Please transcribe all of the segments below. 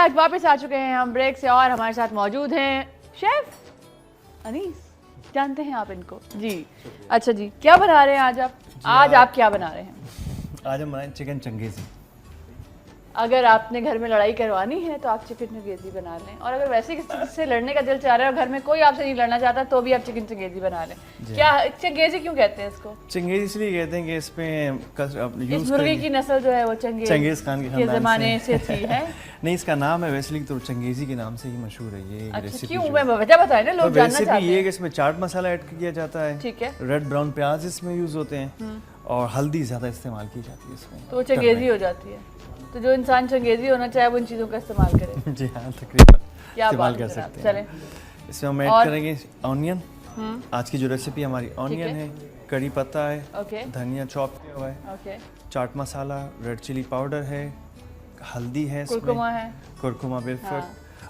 आज वापस आ चुके हैं हम ब्रेक से और हमारे साथ मौजूद हैं शेफ अनीस। जानते हैं आप इनको जी? अच्छा जी, क्या बना रहे हैं आज आप? आज आप क्या बना रहे हैं? आज हम बनाए चिकन चंगेज़ी। अगर आपने घर में लड़ाई करवानी है तो आप चिकन चंगेज़ी बना लें, और अगर वैसे किसी से लड़ने का दिल चाह रहा है और घर में कोई आपसे नहीं लड़ना चाहता तो भी आप चिकन चंगेज़ी बना लें। क्या चंगेज़ी क्यों कहते हैं इसको? चंगेज़ी इसलिए कहते हैं कि इसमें इस मुर्गे की नस्ल जो है वो चंगेज़ खान के ज़माने से थी है। नहीं, इसका नाम है वैसे तो चंगेज़ी के नाम से ही मशहूर है ये रेसिपी। क्यों? मैं वजह बताएं ना, लोग जानना चाहते हैं। ये कि इसमें चाट मसाला ऐड किया जाता है, ठीक है, रेड ब्राउन प्याज इसमें यूज होते हैं और हल्दी ज़्यादा इस्तेमाल की जाती है इसमें, तो चंगेज़ी हो जाती है। तो जो इंसान चंगेज़ी होना चाहे वो इन चीज़ों का इस्तेमाल करे। जी हाँ, तकरीबन इस्तेमाल कर सकते हैं। चलें, इसमें हम ऐड करेंगे ऑनियन। आज की जो रेसिपी हमारी ऑनियन है, कड़ी पत्ता है, धनिया चॉप किया हुआ है, chaat masala, red chilli powder है, हल्दी है, कुरकुमा बिल्कुल,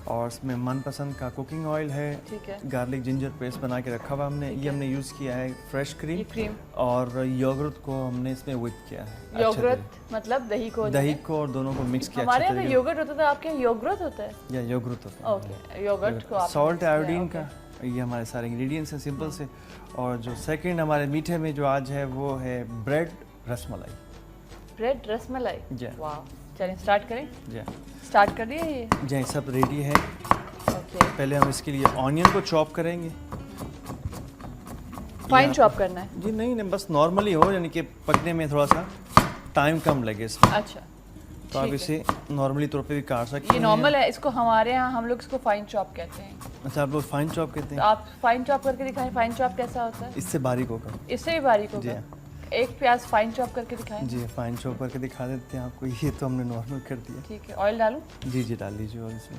और इसमें मनपसंद का कुकिंग ऑयल है, गार्लिक जिंजर पेस्ट बना के रखा हुआ हमने। ये हमने यूज़ किया है फ्रेश क्रीम और योगर्ट को हमने इसमें विप किया है। योगर्ट मतलब दही को और दोनों को मिक्स किया। हमारे यहाँ योगर्ट होता था, आपके यहाँ योगर्ट होता है? या योगर्ट होता है। ओके, योगर्ट को सॉल्ट आयोडीन का, ये हमारे सारे इंग्रेडिएंट्स हैं सिंपल से। और जो सेकंड हमारे मीठे में जो आज है वो है ब्रेड रसमलाई। ब्रेड रसमलाई, वाह। चलिए स्टार्ट करें। जी स्टार्ट कर दिए ये? जी, सब रेडी है। ओके, पहले हम इसके लिए ऑनियन को चॉप करेंगे। फाइन चॉप करना है? जी नहीं, बस नॉर्मली हो, यानी कि पकने में थोड़ा सा टाइम कम लगे इसमें। अच्छा, तो आप इसे नॉर्मली तौर पे भी काट सकते हैं। ये नॉर्मल है, इसको हमारे यहाँ हम लोग इसको फाइन चॉप कहते हैं। अच्छा, आप लोग फाइन चॉप कहते हैं? तो आप फाइन चॉप करके दिखाएं, फाइन चॉप कैसा होता है? इससे बारीक होगा। इससे भी बारीक होगा? एक प्याज फाइन चॉप करके दिखाएं। जी, फाइन चॉप करके दिखा देते हैं आपको। ये तो हमने नॉर्मल कर दिया। ठीक है, ऑयल डालूं? जी जी, डाल दीजिए ऑयल से।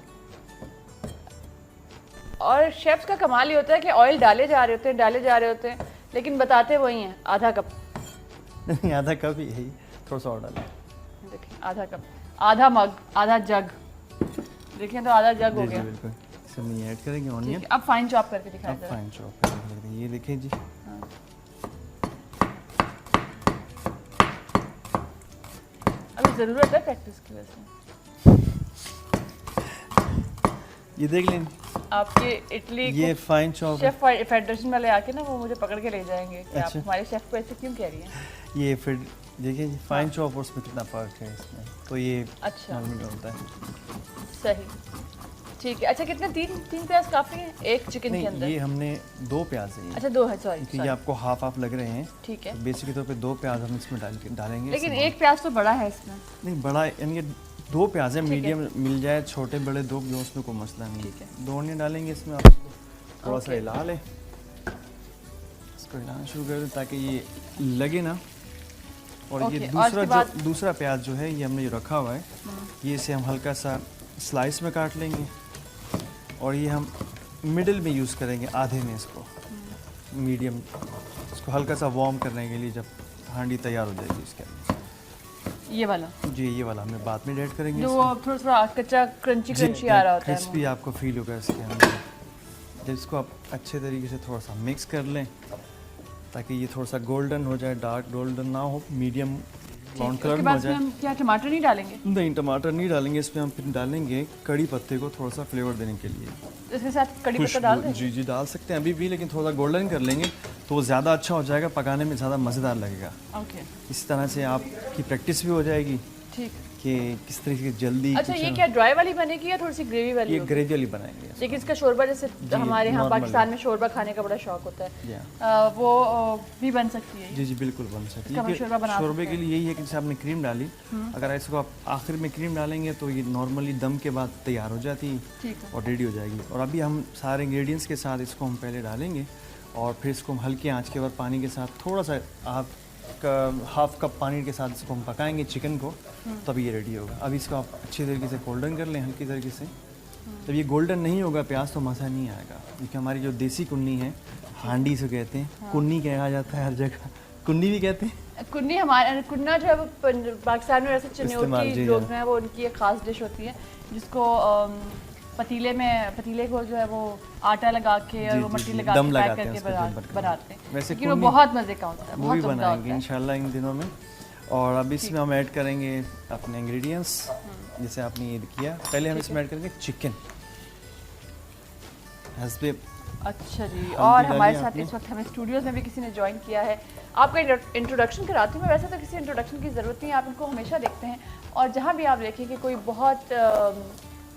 और शेफ्स का कमाल ही होता है कि ऑयल डाले जा रहे होते हैं लेकिन बताते वही हैं आधा कप। नहीं, आधा कप ही है, थोड़ा सा और डालें। देखिए आधा कप, आधा मग, आधा जग। देखिए तो आधा जग हो गया। बिल्कुल, इसमें ऐड करेंगे ऑनियन। अब फाइन चॉप करके दिखाएं। अब फाइन चॉप करके ये देखिए जी। अभी ज़रूरत है प्रैक्टिस की वजह से। ये देख लें आपके इटली ये फाइन चॉप शेफ फेडरेशन वाले आके ना वो मुझे पकड़ के ले जाएंगे कि आप हमारे शेफ को ऐसे क्यों कह रही हैं। ये फिर देखिए फाइन चॉप और उसमें कितना फ़र्क है इसमें, तो ये अच्छा नॉर्मल होता है। सही, ठीक है। अच्छा, कितने? तीन प्याज काफ़ी है एक चिकन के अंदर? ये हमने 2 प्याज है। अच्छा, 2 है, सॉरी। ये आपको हाफ लग रहे हैं। ठीक है, बेसिकली तौर पे 2 प्याज हम इसमें डालेंगे। लेकिन एक प्याज तो बड़ा है इसमें। नहीं, बड़ा यानी 2 प्याज है, मीडियम मिल जाए, छोटे बड़े 2 भी उसमें कोई मसला नहीं। ठीक है, 2 ऑनियन डालेंगे इसमें। आपको थोड़ा सा हिला लें, इसको हिलाना शुरू कर दें ताकि ये लगे ना। और ये दूसरा प्याज जो है ये हमने जो रखा हुआ है, ये इसे हम हल्का सा स्लाइस में काट लेंगे और ये हम मिडिल में यूज़ करेंगे, आधे में इसको, मीडियम, इसको हल्का सा वार्म करने के लिए जब हांडी तैयार हो जाएगी इसके अंदर। ये वाला? जी, ये वाला हमें बाद में ऐड करेंगे। जो थोड़ा कच्चा क्रंची आ रहा होता है, क्रिस्पी आपको फील होगा इसके अंदर। जब इसको आप अच्छे तरीके से थोड़ा सा मिक्स कर लें ताकि ये थोड़ा सा गोल्डन हो जाए, डार्क गोल्डन ना हो, मीडियम ब्राउन कलर में हो जाए। हम क्या टमाटर नहीं डालेंगे? नहीं, टमाटर नहीं डालेंगे इसमें। हम फिर डालेंगे कड़ी पत्ते को थोड़ा सा फ्लेवर देने के लिए। इसके साथ कड़ी पत्ता डाल दें? जी जी, डाल सकते हैं अभी भी, लेकिन थोड़ा गोल्डन कर लेंगे तो वो ज़्यादा अच्छा हो जाएगा, पकाने में ज़्यादा मज़ेदार लगेगा। ओके, इस तरह से आपकी प्रैक्टिस भी हो जाएगी। ठीक, कि किस तरीके से जल्दी। अच्छा, ये क्या ड्राई वाली बनेगी या थोड़ी सी ग्रेवी वाली? ये ग्रेवी वाली बनाएंगे। लेकिन इसका शोरबा, जैसे हमारे यहाँ पाकिस्तान में शोरबा खाने का बड़ा शौक होता है, वो भी बन सकती है? जी जी, बिल्कुल बन सकती है। शोरबे के लिए यही है कि जैसे आपने क्रीम डाली, अगर इसको आप आखिर में क्रीम डालेंगे तो ये नॉर्मली दम के बाद तैयार हो जाती है और रेडी हो जाएगी। और अभी हम सारे इंग्रेडिएंट्स के साथ इसको हम पहले डालेंगे और फिर इसको हम हल्की आँच के बाद पानी के साथ थोड़ा सा हाफ कप पानी के साथ इसको हम पकाएंगे चिकन को, तब ये रेडी होगा। अब इसको आप अच्छी तरीके से गोल्डन कर लें, हल्की तरीके से। जब ये गोल्डन नहीं होगा प्याज तो मज़ा नहीं आएगा, क्योंकि हमारी जो देसी कुन्नी है, हांडी से कहते हैं, कुन्नी कहा जाता है हर जगह, कुन्नी भी कहते हैं। कुन्नी हमारे कुन्ना जो है वो पाकिस्तान में वैसे चिन्योटी लोग हैं, वो उनकी एक ख़ास डिश होती है जिसको पतीले को जो है वो आटा लगा के और वो मट्टी लगा के पैक करके बनाते हैं। वैसे वो बहुत मज़े का होता है, वो भी बनाएंगे इंशाल्लाह इन दिनों में। और अब इसमें हम ऐड करेंगे अपने इंग्रेडिएंट्स। जैसे आपने ये किया, पहले हम इसमें ऐड करेंगे चिकन हस्बे। अच्छा जी, और हमारे साथ इस वक्त हमें स्टूडियोज में भी किसी ने ज्वाइन किया है। आपका इंट्रोडक्शन कराती हूँ मैं। वैसे तो किसी इंट्रोडक्शन की ज़रूरत नहीं है, आप इनको हमेशा देखते हैं और जहाँ भी आप देखें कि कोई बहुत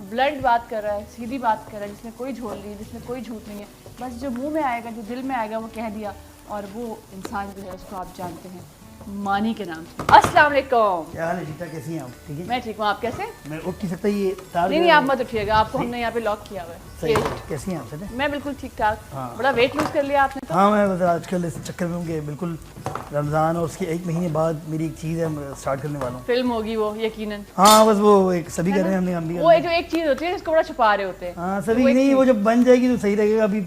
ब्लंट बात कर रहा है, सीधी बात कर रहा है, जिसमें कोई झोल नहीं है, जिसमें कोई झूठ नहीं है, बस जो मुंह में आएगा, जो दिल में आएगा वो कह दिया, और वो इंसान जो है उसको आप जानते हैं मानी के नाम से। अस्सलाम वालेकुम। क्या हाल है जीता, कैसी हैं आप? ठीक है, मैं ठीक हूँ, आप कैसे? मैं उठ नहीं सकता, ये तार नहीं आप मत उठिएगा, आपको हमने यहाँ पे लॉक किया हुआ सही है। है। कैसी हैं आप? सर मैं बिल्कुल ठीक ठाक। हाँ। बड़ा वेट लूज कर लिया आपने तो। हाँ, मैं बस आजकल इस चक्कर में हूँ कि बिल्कुल रमज़ान और उसके 1 महीने बाद मेरी एक चीज़ है, मैं स्टार्ट करने वाला हूँ। फिल्म होगी वो यकीनन। हाँ, बस वो एक सभी कर रहे हैं, हमने हम भी कर वो रहे हैं। जो एक चीज होती है जिसको बड़ा छुपा रहे होते हैं। हाँ सभी नहीं, वो जब बन जाएगी तो सही रहेगा। अभी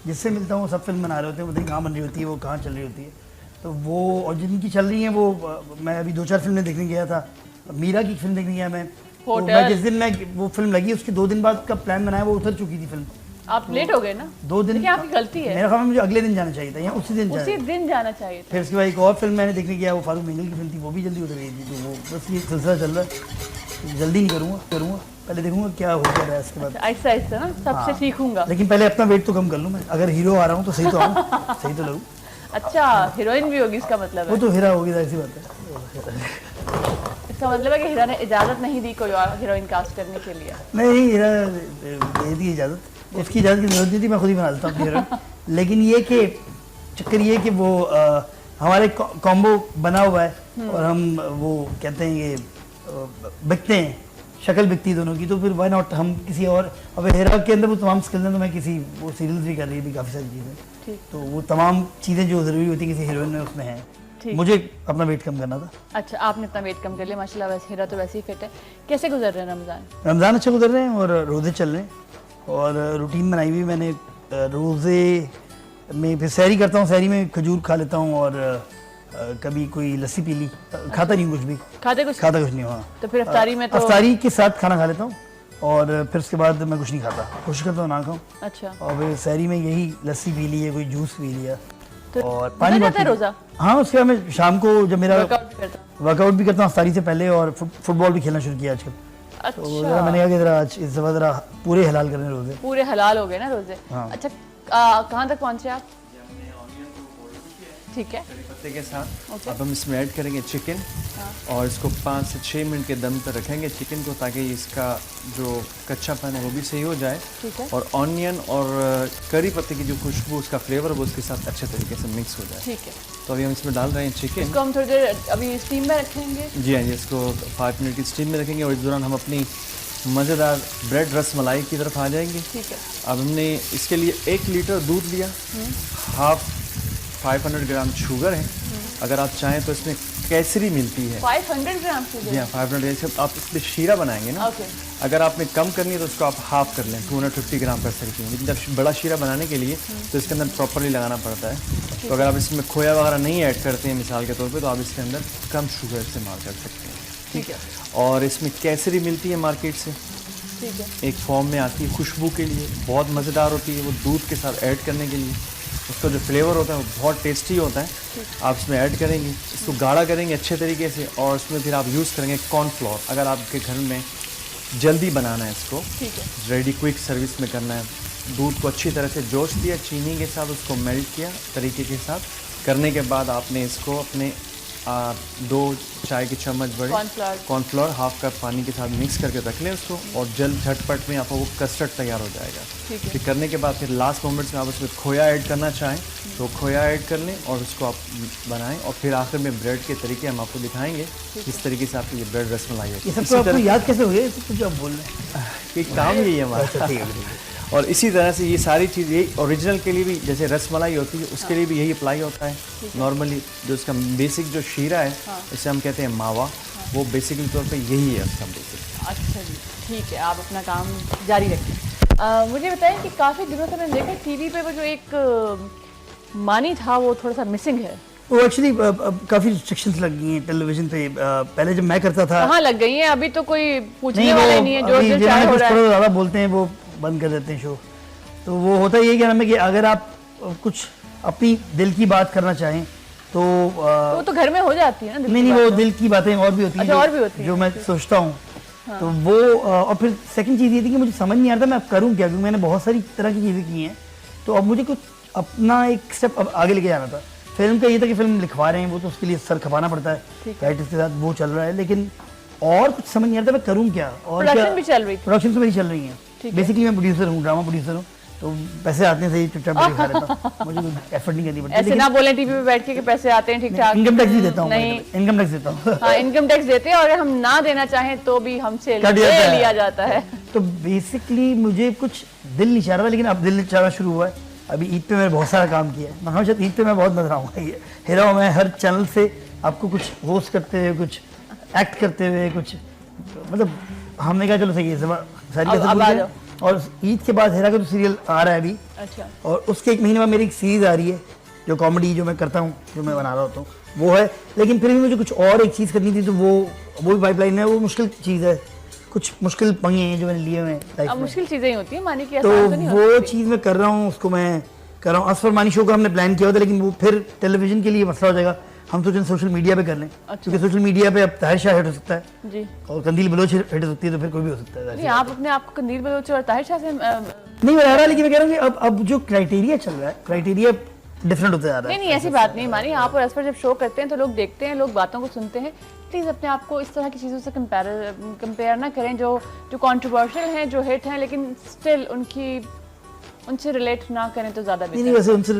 जिससे मिलता हूँ वो सब फिल्म बना रहे होते हैं, वो कहाँ बन रही होती है, वो कहाँ चल रही होती है, तो वो और जिनकी चल रही है वो मैं अभी 2-4 फिल्में देखने गया था। मीरा की फिल्म देखने गया मैं, तो मैं जिस दिन मैं वो फिल्म लगी उसके 2 दिन बाद का प्लान बनाया, वो उतर चुकी थी फिल्म। आप लेट हो गए ना? 2 दिन। देखिए आपकी गलती है। मेरा ख्याल में मुझे अगले दिन जाना चाहिए था या उसी दिन उसी दिन जाना चाहिए था। फिर उसके बाद एक और फिल्म मैंने देखने गया, वो फारूक मिंगल की फिल्म थी, वो भी जल्दी उतर गई थी। तो वो बस ये सिलसिला चल रहा है, जल्दी नहीं करूँगा, पहले देखूंगा क्या हो क्या रहा है इसके बाद। ऐसा ऐसा ना सबसे सीखूंगा। लेकिन पहले अपना वेट तो कम कर लूँ मैं। अगर हीरो आ रहा हूँ तो सही तो आऊँ, सही तो लगूँ। अच्छा, हीरोइन भी होगी इसका मतलब वो है? तो हीरा होगी, ऐसी बात है। इसका मतलब है कि हीरा ने इजाजत नहीं दी कोई और हीरोइन कास्ट करने के लिए? नहीं, हीरा दे दी इजाज़त, उसकी इजाज़त की जरूरत नहीं थी, मैं खुद ही बना देता हूँ अपनी हीरोइन। लेकिन ये कि चक्कर ये कि वो हमारे कॉम्बो बना हुआ है और हम वो कहते हैं ये बिकते हैं, शक्ल बिकती है दोनों की, तो फिर वाई नॉट हम किसी और। अब हीरा के अंदर वो तमाम स्किल्स हैं, तो मैं किसी वो सीरियल्स भी कर रही है भी काफ़ी सारी चीज़ें, तो वो तमाम चीज़ें जो ज़रूरी होती है किसी हीरोइन में उसमें हैं। मुझे अपना वेट कम करना था। अच्छा, आपने इतना वेट कम कर लिया, माशाल्लाह। वैसे हीरा तो वैसे ही फिट है। कैसे गुजर रहे हैं रमज़ान? रमज़ान अच्छा गुजर रहे हैं और रोज़े चल रहे हैं और रूटीन बनाई हुई मैंने। रोज़े में फिर सैरी करता हूँ, सैरी में खजूर खा लेता हूँ और कभी कोई लस्सी पी ली। खाता नहीं कुछ भी, खाता कुछ नहीं। हाँ, तो फिर अफ्तारी में तो अफ्तारी के साथ खाना खा लेता हूँ और फिर उसके बाद मैं कुछ नहीं खाता, कोशिश करता हूँ ना खाऊँ। अच्छा, और फिर सैरी में यही लस्सी पी ली है, कोई जूस पी लिया तो और पानी जाता है रोजा? हाँ, उसके बाद मैं शाम को जब मेरा वर्कआउट भी करता हूँ अफ्तारी से पहले, और फुटबॉल भी खेलना शुरू किया आजकल। अच्छा, तो जरा मैंने कहा कि जरा आज इस दफा जरा पूरे हलाल करने रोजे। पूरे हलाल हो गए ना रोजे? हाँ। अच्छा, कहाँ तक पहुँचे आप? ठीक है, करी पत्ते के साथ अब हम इसमें ऐड करेंगे चिकन और इसको 5 से 6 मिनट के दम पर रखेंगे चिकन को, ताकि इसका जो कच्चापन है वो भी सही हो जाए। ठीक है। और ऑनियन और करी पत्ते की जो खुशबू, उसका फ्लेवर वो उसके साथ अच्छे तरीके से मिक्स हो जाए। ठीक है। तो अभी हम इसमें डाल रहे हैं चिकन। इसको हम थोड़ी देर अभी स्टीम में रखेंगे? जी हाँ जी, इसको 5 मिनट की स्टीम में रखेंगे और इस दौरान हम अपनी मज़ेदार ब्रेड रस मलाई की तरफ आ जाएंगे। ठीक है। अब हमने इसके लिए 1 लीटर दूध लिया, हाफ 500 ग्राम शुगर है। अगर आप चाहें तो इसमें केसरी मिलती है 500 ग्राम शुगर? जी हाँ, 500 ग्राम। आप इसमें शीरा बनाएंगे ना, अगर आपने कम करनी है तो उसको आप हाफ कर लें, 250 ग्राम कर सकती हैं। लेकिन जब बड़ा शीरा बनाने के लिए तो इसके अंदर प्रॉपरली लगाना पड़ता है। तो अगर आप इसमें खोया वगैरह नहीं ऐड करते हैं मिसाल के तौर पे, तो आप इसके अंदर कम शुगर इस्तेमाल कर सकते हैं। ठीक है। और इसमें केसरी मिलती है मार्केट से, ठीक है। एक फॉर्म में आती है खुशबू के लिए, बहुत मज़ेदार होती है वो दूध के साथ ऐड करने के लिए। उसका जो फ्लेवर होता है वो बहुत टेस्टी होता है। आप इसमें ऐड करेंगे, इसको गाढ़ा करेंगे अच्छे तरीके से, और उसमें फिर आप यूज़ करेंगे कॉर्नफ्लोर। अगर आपके घर में जल्दी बनाना है इसको, ठीक है, रेडी क्विक सर्विस में करना है, दूध को अच्छी तरह से जोश दिया, चीनी के साथ उसको मेल्ट किया तरीके के साथ करने के बाद आपने इसको अपने 2 चाय के चम्मच बड़े कॉर्नफ्लोर हाफ कप पानी के साथ मिक्स करके रख लें उसको, और जल्द झटपट में आपको वो कस्टर्ड तैयार हो जाएगा। फिर करने के बाद फिर लास्ट मोमेंट्स में आप उसमें खोया ऐड करना चाहें तो खोया ऐड कर लें और उसको आप बनाएं, और फिर आखिर में ब्रेड के तरीके हम आपको दिखाएंगे किस तरीके से आपकी ये ब्रेड रसमलाई है। ये सब तो आपको याद कैसे हो गया? कुछ आप बोल रहे हैं, ये काम यही है हमारा। और इसी तरह से ये सारी चीज़ यही ओरिजिनल के लिए भी, जैसे रसमलाई होती है उसके लिए भी यही अप्लाई होता है। नॉर्मली जो इसका बेसिक जो शीरा है, इसे हम कहते हैं मावा, वो बेसिकली तौर पे यही है उसका बेसिक। अच्छा जी, ठीक है, आप अपना काम जारी रखें। मुझे बताएं कि काफ़ी दिनों से मैंने देखा टीवी पे वो जो एक मानी था वो थोड़ा सा मिसिंग है। वो एक्चुअली काफ़ी रिस्ट्रिक्शंस लग गई हैं टेलीविज़न पे। पहले जब मैं करता था, कहाँ लग गई हैं? अभी तो कोई पूछने वाला नहीं है, जो दिल चाहे हो रहा है। ज़्यादा बोलते हैं वो बंद कर देते हैं शो। तो वो होता ये क्या नाम है कि अगर आप कुछ अपनी दिल की बात करना चाहें तो वो तो घर में हो जाती है ना। नहीं, वो दिल की बातें और भी होती हैं। और भी होती हैं जो मैं सोचता हूँ तो वो और फिर सेकंड चीज़ ये थी कि मुझे समझ नहीं आ रहा था मैं अब करूँ क्या, क्योंकि मैंने बहुत सारी तरह की चीज़ें की हैं, तो अब मुझे कुछ अपना एक स्टेप अब आगे लेके जाना था। फिल्म का ये था कि फिल्म लिखवा रहे हैं वो, तो उसके लिए सर खपाना पड़ता है, राइटर्स के साथ वो चल रहा है, लेकिन और कुछ समझ नहीं आ रहा था मैं करूँ क्या। और प्रोडक्शन भी चल रही थी। प्रोडक्शन तो मेरी चल रही है, बेसिकली मैं प्रोड्यूसर हूँ, ड्रामा प्रोड्यूसर हूँ, तो पैसे आते हैं सही चुपचाप बैठ के खा लेता हूँ, मुझे कोई एफर्ट नहीं करनी पड़ती। ऐसे ना बोले टीवी पे बैठ के कि पैसे आते हैं ठीक ठाक। इनकम टैक्स भी देता हूँ, नहीं, इनकम टैक्स देता हूँ। हाँ इनकम टैक्स देते हैं, और अगर हम ना देना चाहें तो भी हमसे कट ले जाता है। लिया जाता है। तो बेसिकली मुझे कुछ दिल नहीं चाह रहा था, लेकिन अब दिल चाहना शुरू हुआ है। अभी ईद पे मैंने बहुत सारा काम किया है, मैं हमेशा ईद पे मैं बहुत नजर आऊँगा, ये हेरा मैं हर चैनल से आपको कुछ होस्ट करते हुए, कुछ एक्ट करते हुए, कुछ मतलब हमने कहा चलो सही है सारी अब कैसे आ बोलते जाओ। हैं। और ईद के बाद हेरा का तो सीरियल आ रहा है अभी, अच्छा, और उसके एक महीने बाद मेरी एक सीरीज आ रही है जो कॉमेडी जो मैं करता हूँ, जो मैं बना रहा होता हूँ वो है, लेकिन फिर भी मुझे कुछ और एक चीज़ करनी थी, तो वो भी पाइपलाइन है, वो मुश्किल चीज़ है, कुछ मुश्किल पंगे हैं जो मैंने लिए हुए हैं लाइफ अब में, मुश्किल चीजें ही होती है, मानी कि तो आसान तो नहीं वो होती। चीज़ मैं कर रहा हूँ, उसको मैं कर रहा हूँ। असफर मानी शो का हमने प्लान किया होता, लेकिन वो फिर टेलीविजन के लिए मसला हो जाएगा, हम सोचें सोशल मीडिया पे कर लें, क्योंकि सोशल मीडिया पे अब ताहिर शाह हिट हो सकता है जी, और कंदील बलोच हिट हो सकती है, तो फिर कोई भी हो सकता है। नहीं आप अपने आप को कंदील बलोच और ताहिर शाह से नहीं बता रहा, लेकिन मैं कह रहा हूँ कि अब जो क्राइटेरिया चल रहा है, क्राइटेरिया डिफरेंट होता जा रहा है। नहीं ऐसी बात नहीं मानी, आप और असफर जब शो करते हैं तो लोग देखते हैं, लोग बातों को सुनते हैं, प्लीज़ अपने आप को इस तरह की चीज़ों से कंपेयर ना करें जो कंट्रोवर्शियल हैं, जो हिट हैं, लेकिन स्टिल उनसे रिलेट ना करें तो ज़्यादा नहीं बेहतर वैसे उनसे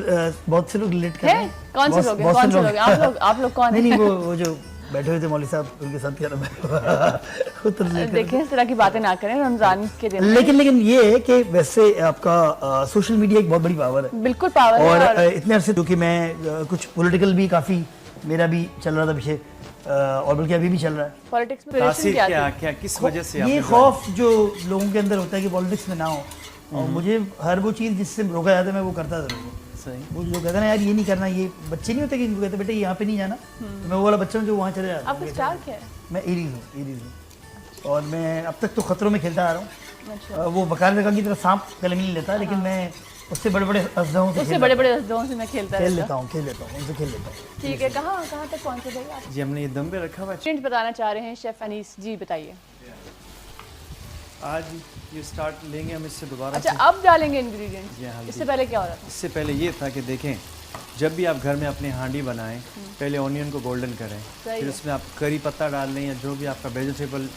बहुत से लोग रिलेट कर रहे है। हैं। कौन से लोग हैं? कौन से लोग हैं? आप लोग कौन नहीं हैं? वो जो बैठे हुए थे मौलवी साहब, उनके साथ क्या नाम है वो तो relate कर रहे देखें इस तरह की बातें ना करें रमजान के थे। दिन। लेकिन ये है कि वैसे आपका सोशल मीडिया एक बहुत बड़ी पावर है, बिल्कुल पावर है, और और इतने अरसे क्योंकि मैं कुछ पॉलिटिकल भी काफ़ी मेरा भी चल रहा था पीछे, और बल्कि अभी भी चल रहा है। पॉलिटिक्स में तासीर रिलेशन क्या क्या थी? क्या किस वजह से ये आपने खौफ जो लोगों के अंदर होता है कि पॉलिटिक्स में ना हो, और मुझे हर वो चीज़ जिससे रोका जाता है मैं वो करता ज़रूर हूँ। सही वो जो कहता है ना यार ये नहीं करना, ये बच्चे नहीं होते कि कहते बेटे यहाँ पे नहीं जाना, तो मैं वो वाला बच्चा हूँ जो वहाँ चले जाता आपका स्टार क्या है? मैं एरीज हूँ, और मैं अब तक तो खतरों में खेलता आ रहा हूँ। अच्छा, वो बकार रकम की तरह सांप कलमी नहीं लेता, लेकिन मैं उससे बड़े बड़े असदाओं से उससे बड़े बड़े रस्दों से मैं खेलता खेल रहता लेता हूँ, उनसे खेल लेता हूँ। ठीक है, कहाँ तक पहुँचे भाई आप? जी हमने ये दम पे रखा हुआ है। इंग्रेडिएंट बताना चाह रहे हैं शेफ अनीस जी, बताइए। आज ये स्टार्ट लेंगे हम इससे दोबारा अच्छा से। अब डालेंगे इंग्रेडिएंट्स, जी हाँ, इससे पहले क्या हो रहा था? इससे पहले ये था कि देखें जब भी आप घर में अपने हांडी बनाएं पहले ऑनियन को गोल्डन करें, सही फिर है। उसमें आप करी पत्ता डाल लें या जो भी आपका वेजिटेबल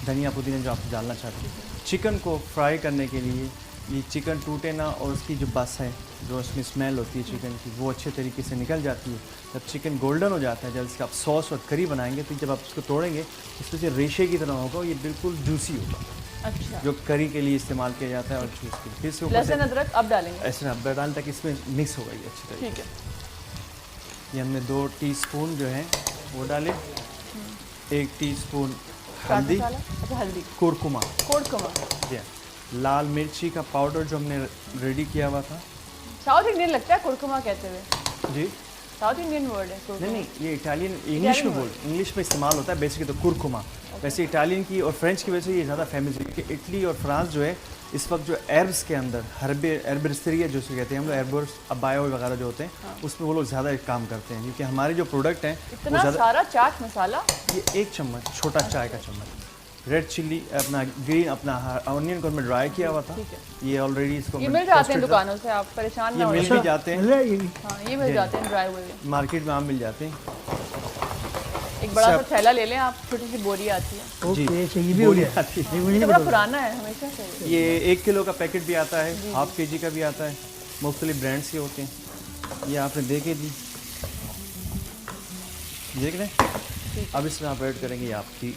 धनिया पुदीना जो आप डालना चाहते हैं। चिकन को फ्राई करने के लिए ये चिकन टूटे ना और उसकी जो बस है, जो उसमें स्मेल होती है चिकन की, वो अच्छे तरीके से निकल जाती है। जब चिकन गोल्डन हो जाता है, जब इसका आप सॉस और करी बनाएंगे तो जब आप इसको तोड़ेंगे इसमें से रेशे की तरह होगा, ये बिल्कुल जूसी होगा, अच्छा, जो करी के लिए इस्तेमाल किया जाता है और जूस के लिए। फिर इसके ऊपर लहसुन से अदरक अब डालेंगे। ऐसे रबर डाल ताकि इसमें मिक्स होगा ये अच्छी तरीके ठीक है, से। ये हमने 2 टीस्पून जो है वो डाले, 1 टीस्पून चाट हल्दी, मसाला, अच्छा हल्दी, कुरकुमा, कोड़कमा। जी, लाल मिर्ची का पाउडर जो हमने रेडी किया हुआ था। साउथ इंडियन लगता है कोड़कमा कहते हुए, जी साउथ इंडियन वर्ड है कोड़कमा। नहीं ये इटालियन इंग्लिश में Italian बोल इंग्लिश में इस्तेमाल होता है बेसिकली तो कुरकुमा। वैसे इटालियन की और फ्रेंच की वजह से ये ज़्यादा फेमस है, क्योंकि इटली और फ्रांस जो है इस वक्त जो एर्ब्स के अंदर एर्बरिस्टेरिया जो कहते हैं हम लोग, एर्बर्स अबायो वगैरह जो होते हैं उसमें वो लोग ज़्यादा काम करते हैं, क्योंकि हमारे जो प्रोडक्ट हैं वो इतना ज़्यादा। सारा चाट मसाला, ये 1 चम्मच छोटा चाय का चम्मच रेड चिल्ली अपना ग्रीन अपना ऑनियन को हमने ड्राई किया हुआ था। ठीक है। ये ऑलरेडी इसको ये हमने मिल जाते हैं roasted था। दुकानों से, आप परेशान ना ये हो। मिल भी जाते हैं, मिल रहा है ये भी। हाँ ये मिल जाते हैं ड्राई हुए। मार्केट में आम मिल जाते हैं। एक बड़ा सा सब- थैला ले लें आप, छोटी सी बोरी आती है, ओके अच्छा ये भी हो गया, आती है। ये मुझे ये नहीं बड़ा पता। पुराना है हमेशा से। ये 1 किलो का पैकेट भी आता है, हाफ केजी का भी आता है, मुख्तलिफ ब्रांड्स के होते हैं। ये आपने देखे दी, देख रहे हैं। अब इसमें आप ऐड करेंगे आपकी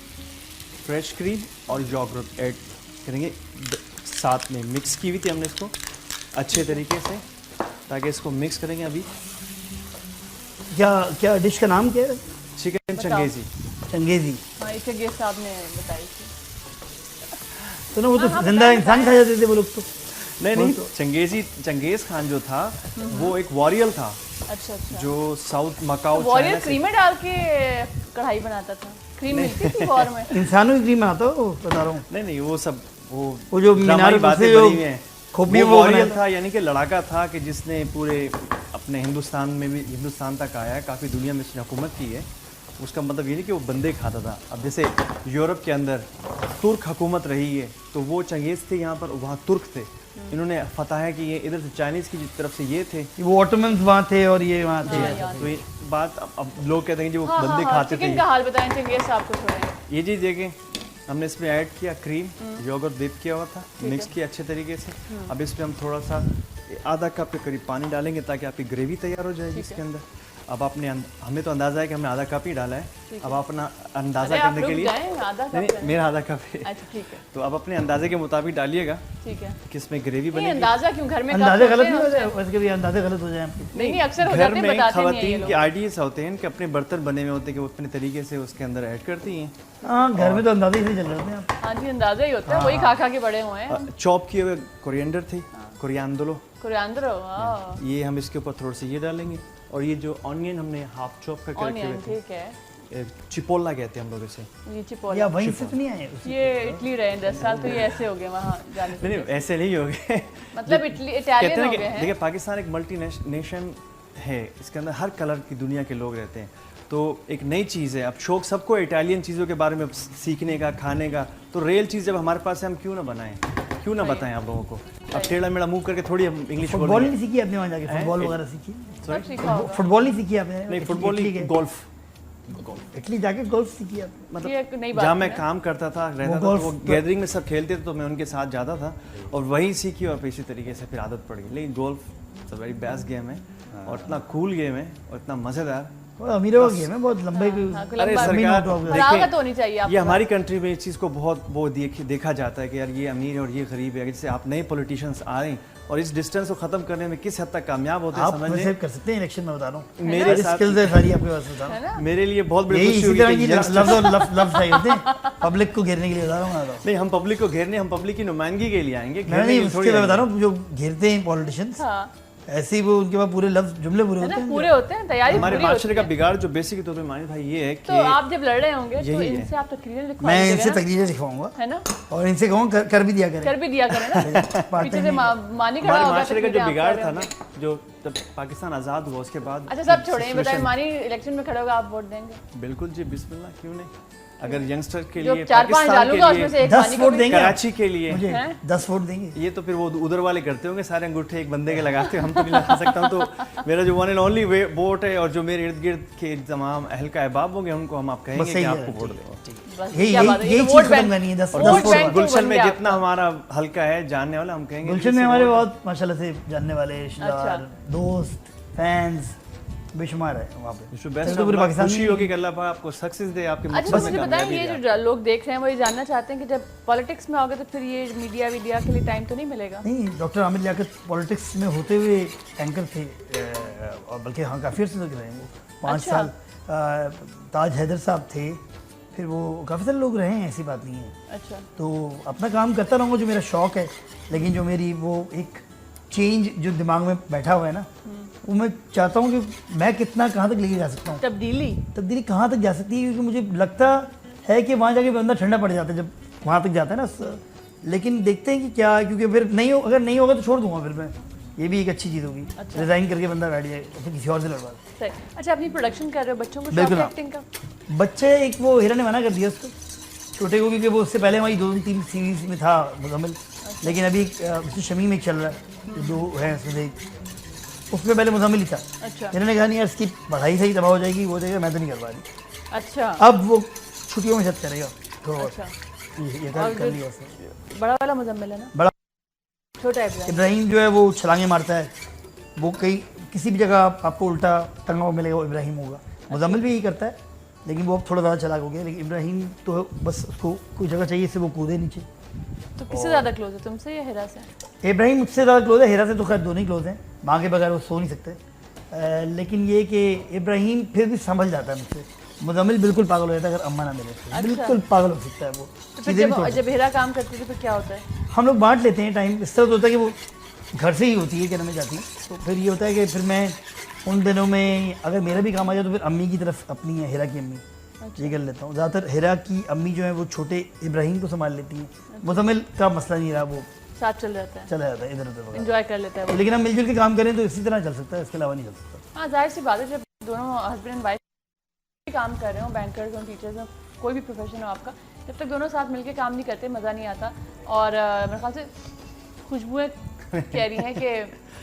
फ्रेश क्रीम और योगर्ट ऐड करेंगे, साथ में मिक्स की हुई थी हमने इसको अच्छे तरीके से, ताकि इसको मिक्स करेंगे। अभी क्या डिश का नाम क्या है? चिकन चंगेजी। चंगेजी। हाँ इसे गेस्ट साहब ने बताई थी। तो ना वो तो जिंदा इंसान खा जाते थे वो लोग तो। नहीं चंगेज खान जो था वो एक वॉरियर था, अच्छा अच्छा, जो साउथ मकाओ वॉरियर चाइना से। क्रीम में डाल के कढ़ाई बनाता था, क्रीम मिलती थी वॉर में। इंसानों की क्रीम आता हो बता रहा हूँ। नहीं वो सब वो जो मीनार ड्रामाई पे बातें से जो बनी हुई हैं। खोपड़ी वो वो वॉरियर बनाया था, यानी कि लड़ाका था कि जिसने पूरे अपने हिंदुस्तान में भी हिंदुस्तान तक आया है, काफ़ी दुनिया में इसने हुकूमत की है। उसका मतलब ये नहीं कि वो बंदे खाता था। अब जैसे यूरोप के अंदर तुर्क हुकूमत रही है, तो वो चंगेज़ थे यहाँ पर, वहाँ तुर्क थे। इन्होंने फतह की, ये इधर से चाइनीज़ की तरफ से ये थे, वो ऑटोमन्स वहाँ थे और ये वहाँ थे। तो ये बात अब लोग कहते हैं कि जो बंदे खाते थे। चिकन का हाल बताएं चंगेज़ साहब को छोड़ें। ये चीज़ देखें, हमने इसमें ऐड किया क्रीम, योगर्ट डिप किया हुआ था, मिक्स किया अच्छे तरीके से। अब इसमें हम थोड़ा सा आधा कप के करीब पानी डालेंगे ताकि आपकी ग्रेवी तैयार हो जाएगी इसके अंदर। अब आपने हमें तो अंदाज़ा है कि हमने आधा कप ही डाला है। अब अपना अंदाज़ा करने के लिए नहीं, मेरा आधा कप है। अच्छा ठीक है, तो अब अपने अंदाजे के मुताबिक डालिएगा ठीक है। कि इसमें ग्रेवी नहीं बनेगी। अंदाजा क्यों, घर में अंदाजे गलत नहीं हो जाए, वैसे कभी अंदाजे गलत हो जाए आपके। नहीं अक्सर हो घर जाते हैं, में बताते नहीं हैं ये खवातीन लोग। के आइडियाज होते हैं कि अपने बर्तन बने हुए होते हैं कि वो अपने तरीके से उसके अंदर ऐड करती हैं। हाँ, घर में तो अंदाजे से चल रहे होते हैं आप। हाँ जी, अंदाजा ही होता है, वही खा खा के बड़े हुए हैं। चॉप किए हुए कोरिएंडर थे, कोरिएंडरो, कोरिएंडर, हाँ ये हम इसके ऊपर थोड़ा सा ये डालेंगे। और ये जो ऑनियन हमने हाफ चॉप करके रखे ऑनियन, हुए थे, ठीक है। चिपोला कहते हैं हम लोग इसे। ये चिपोला, या वहीं से तो नहीं आए उसी- ये इटली रहे 10 साल, तो ये ऐसे हो गए वहाँ जाने से। नहीं ऐसे नहीं हो गए। मतलब इटली कहते इटालियन हैं हो कि गए हैं। देखिए पाकिस्तान एक मल्टी नेशन है, इसके अंदर हर कलर की दुनिया के लोग रहते हैं, तो एक नई चीज़ है। अब शौक सबको इटालियन चीज़ों के बारे में सीखने का, खाने का, तो रियल चीज़ जब हमारे पास है हम क्यों ना बनाएं, क्यों ना बताएं आप लोगों को। अब टेढ़ा मेढ़ा मुंह करके थोड़ी हम इंग्लिश बोल फुटबॉल रहे नहीं सीखी आपने वहाँ जाके? फुटबॉल वगैरह सीखी? सब सीखा होगा। फुटबॉल नहीं सीखी आपने? नहीं, फुटबॉल इटली नहीं, के- गोल्फ। इटली जाके गोल्फ सीखी आपने? मतलब ये एक नई बात जहाँ है मैं ना। काम करता था, रहता था, तो गोल्फ वो गैदरिंग में सब खेलते थे तो मैं उनके साथ जाता था और वहीं सीखी और फिर इसी तरीके से फिर आदत पड़ गई। लेकिन गोल्फ वेरी बेस्ट गेम है और इतना कूल गेम है और इतना मज़ेदार। और अमीरों का गेम है, बहुत लंबे हाँ, अरे लंबा- सरकार फरागत होनी चाहिए आपके ये हमारी कंट्री में इस चीज़ को बहुत वो देखा जाता है कि यार ये अमीर है और ये गरीब है। जैसे आप नए पॉलिटिशियंस आ रहे हैं और इस डिस्टेंस को ख़त्म करने में किस हद तक कामयाब होते हैं आप समझ वैसे लें। कर सकते हैं इलेक्शन में, बता रहा हूँ। मेरे साथ स्किल्स है सारी आपके पास, बता रहा है हूँ। ना। मेरे लिए बहुत बड़ी यही खुशी इसी हुई तरह कि की youngsters- लफ्ज और लफ्ज चाहिए होते हैं पब्लिक को घेरने के लिए, बता रहा हूँ मैं तो। नहीं हम पब्लिक को घेरने, हम पब्लिक की नुमाइंदगी के लिए आएंगे, मैं घेरने नहीं, के लिए उसके थोड़ी लिए बता आएंगे। रहा हूँ, जो घेरते हैं पॉलिटिशियंस, हाँ, ऐसे ही वो उनके पास पूरे लफ्ज जुमले पूरे है होते ना, हैं। पूरे होते हैं, तैयारी हमारे पूरी होती माशरे का है। बिगाड़ जो बेसिक तौर पे मानी भाई ये है तो कि आप जब लड़ रहे होंगे तो यही है। इनसे आप तकरीरें मैं लिखवाइएगा इनसे ना, तकरीरें लिखवाऊंगा है ना, और इनसे कहूँ कर भी दिया कर करें। भी दिया करें ना। पीछे से मानी खड़ा हमारे होगा, माशरे का जो तकरीरें आप बिगाड़ कर था रहे ना, होंगे। जो जब पाकिस्तान आज़ाद हुआ उसके बाद। अच्छा सब छोड़ें, ये बताएं मानी इलेक्शन में खड़ा होगा, आप वोट देंगे? बिल्कुल जी, बिस्मिल्लाह, क्यों नहीं। अगर यंगस्टर के जो लिए, 4-5 पाकिस्तान डालूंगा के उसमें से लिए, एक 10 मानी को वोट भी- देंगे आप? कराची के लिए, मुझे हैं? 10 वोट देंगे? ये तो फिर वो उधर वाले करते होंगे, सारे अंगूठे एक बंदे के लगाते हैं, हम तो नहीं लगा सकता हूं। तो मेरा जो वन एंड ओनली वोट है और जो मेरे इर्द गिर्द के तमाम अहल का अहबाब होंगे उनको हम आप कहेंगे बस कि सही है, आपको वोट दो। बस यही क्या बात है, ये यही तो चीज वोट खत्म बैंक- करनी है। 10 वोट 10 बैंक वोट। तो गुलशन बन में गया जितना हमारा हल्का है जानने वाला, हम कहेंगे गुलशन में हमारे बहुत माशाल्लाह से जानने वाले रिश्तेदार, दोस्त, फैंस बेशुमार है वहाँ पे। बेस्ट तो पूरे पाकिस्तान खुशी में- होगी कि अल्लाह पाक आपको सक्सेस दे, आपके अच्छा मकसद तो में मुझे बताएं, कामयाबी ये दे। जो लोग देख रहे हैं वो ये जानना चाहते हैं कि जब पॉलिटिक्स में आओगे तो फिर ये मीडिया के लिए टाइम तो नहीं मिलेगा? नहीं, डॉक्टर आमिर लियाकत पॉलिटिक्स में होते हुए एंकर थे, और बल्कि हाँ काफ़ी अर्से तक रहे हैं वो, 5 अच्छा। साल। ताज हैदर साहब थे, फिर वो काफ़ी सारे लोग रहे हैं, ऐसी बात नहीं है। अच्छा, तो अपना काम करता रहूँगा, जो मेरा शौक़ है, लेकिन जो मेरी वो एक चेंज जो दिमाग में बैठा हुआ है ना, वो मैं चाहता हूँ कि मैं कितना कहाँ तक लेके जा सकता हूँ, तब्दीली कहाँ तक जा सकती है, क्योंकि मुझे लगता है कि वहाँ जाके बंदा ठंडा पड़ जाता है जब वहाँ तक जाता है ना। लेकिन देखते हैं कि क्या, क्योंकि फिर नहीं हो, अगर नहीं होगा तो छोड़ दूंगा फिर मैं, ये भी एक अच्छी चीज़ होगी। अच्छा। रिज़ाइन करके बंदा बैठ जाए तो फिर किसी और से लड़वा दे। सही। अच्छा, अपनी प्रोडक्शन कर रहे हो, बच्चों को शौक बिल्कुल है हाँ। एक्टिंग का? बच्चे एक वो हीरा ने मना कर दिया उसको, छोटे को, क्योंकि वो उससे पहले हमारी 2-3 सीरीज में था मुकम्मल, लेकिन अभी शमीम एक चल रहा है, 2 है उसमें से एक, उसमें पहले मुजम्मिल ही था। अच्छा इन्होंने कहा नहीं यार इसकी पढ़ाई सही तबाह हो जाएगी, वो जाएगा, मैं तो नहीं कर पा रही। अच्छा अब वो छुट्टियों में शायद करेगा थोड़ा बहुत। अच्छा, ये और कर जो- लिया उसने। बड़ा वाला मुजम्मिल है ना? बड़ा छोटा इब्राहिम? इब्राहिम जो है वो छलांगे मारता है, वो कहीं किसी भी जगह आपको उल्टा टंगा हुआ मिलेगा वो इब्राहिम होगा। मुजम्मिल भी यही करता है, लेकिन वो अब थोड़ा ज़्यादा चालाक हो गया, लेकिन इब्राहिम तो बस उसको कोई जगह चाहिए इससे वो कूदे नीचे। तो किससे ज़्यादा क्लोज है, तुमसे या हिरा से? इब्राहिम मुझसे ज़्यादा क्लोज है, हेरा से तो खैर दोनों ही क्लोज हैं, माँ के बगैर वो सो नहीं सकते। लेकिन ये कि इब्राहिम फिर भी संभल जाता है मुझसे, मुजम्मिल बिल्कुल पागल हो जाता है अगर अम्मा ना मिले, अच्छा। बिल्कुल पागल हो सकता है वो। तो फिर चीज़ें भी छोड़ जब हिरा काम करती थी तो क्या होता है? हम लोग बांट लेते हैं टाइम, इस तरह तो होता है कि वो घर से ही होती है क्या मैं जाती हूँ, तो फिर ये होता है कि फिर मैं उन दिनों में अगर मेरा भी काम आ जाए तो फिर अम्मी की तरफ अपनी है, हिरा की अम्मी, ये कर लेता हूँ। ज़्यादातर हिरा की अम्मी जो है वो छोटे इब्राहिम को संभाल लेती हैं, मुजम्मिल का मसला नहीं रहा, वो साथ चल जाता है, चला जाता है इधर उधर वगैरह। एंजॉय कर लेता है वो। लेकिन हम मिलजुल के काम करें तो इसी तरह चल सकता है, इसके अलावा नहीं चल सकता। हाँ जाहिर सी बात है, जब दोनों हस्बैंड एंड वाइफ काम कर रहे हो, बैंकर्स हो, टीचर्स हो, कोई भी प्रोफेशन हो आपका, जब तक दोनों साथ मिलके काम नहीं करते मज़ा नहीं आता। और मेरे ख्याल से खुशबुएं कह रही हैं कि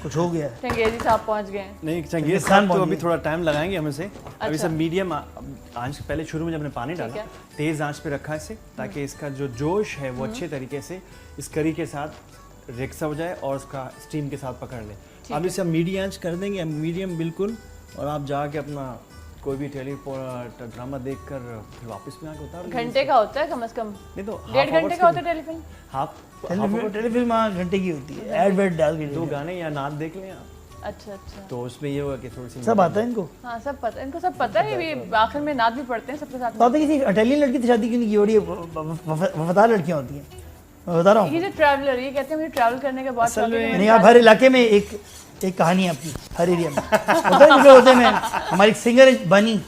कुछ हो गया। चंगेजी साहब पहुंच गए। नहीं चंगेज साहब तो अभी थोड़ा टाइम लगाएंगे हमें से। अभी सब मीडियम आंच, पहले शुरू में जब हमने पानी डाला तेज़ आंच पे रखा इसे, ताकि इसका जो जोश है वो अच्छे तरीके से इस करी के साथ रिक्सा हो जाए और उसका स्टीम के साथ पकड़ ले। अब इसे हम मीडियम आंच कर देंगे, मीडियम बिल्कुल, और आप जाके अपना कोई भी ड्रामा देखकर फिर वापस में आके उतार देंगे। घंटे का होता है कम से कम, नहीं तो 1.5 घंटे का होता है टेलीफिल्म। टेलीफिल्म घंटे की होती है, ऐड वेड डाल के 2 गाने या नाच देख लें आप, अच्छा अच्छा, तो उसमें ये होगा कि थोड़ी सी सब आता है इनको। हाँ सब पता है इनको, सब पता है। ये आखिर में नाच भी पढ़ते हैं सबके साथ। तो आपने किसी इटालियन लड़की से शादी क्यों नहीं की? बड़ी वफादार लड़कियां होती हैं, मैं बता रहा हूँ। ये जो ट्रैवलर, ये कहते हैं मुझे ट्रैवल करने का बहुत शौक है। नहीं, आप हर इलाके में एक कहानी है आपकी, हर एरिया में होता है। जो होते हैं, हमारी सिंगर है बनी,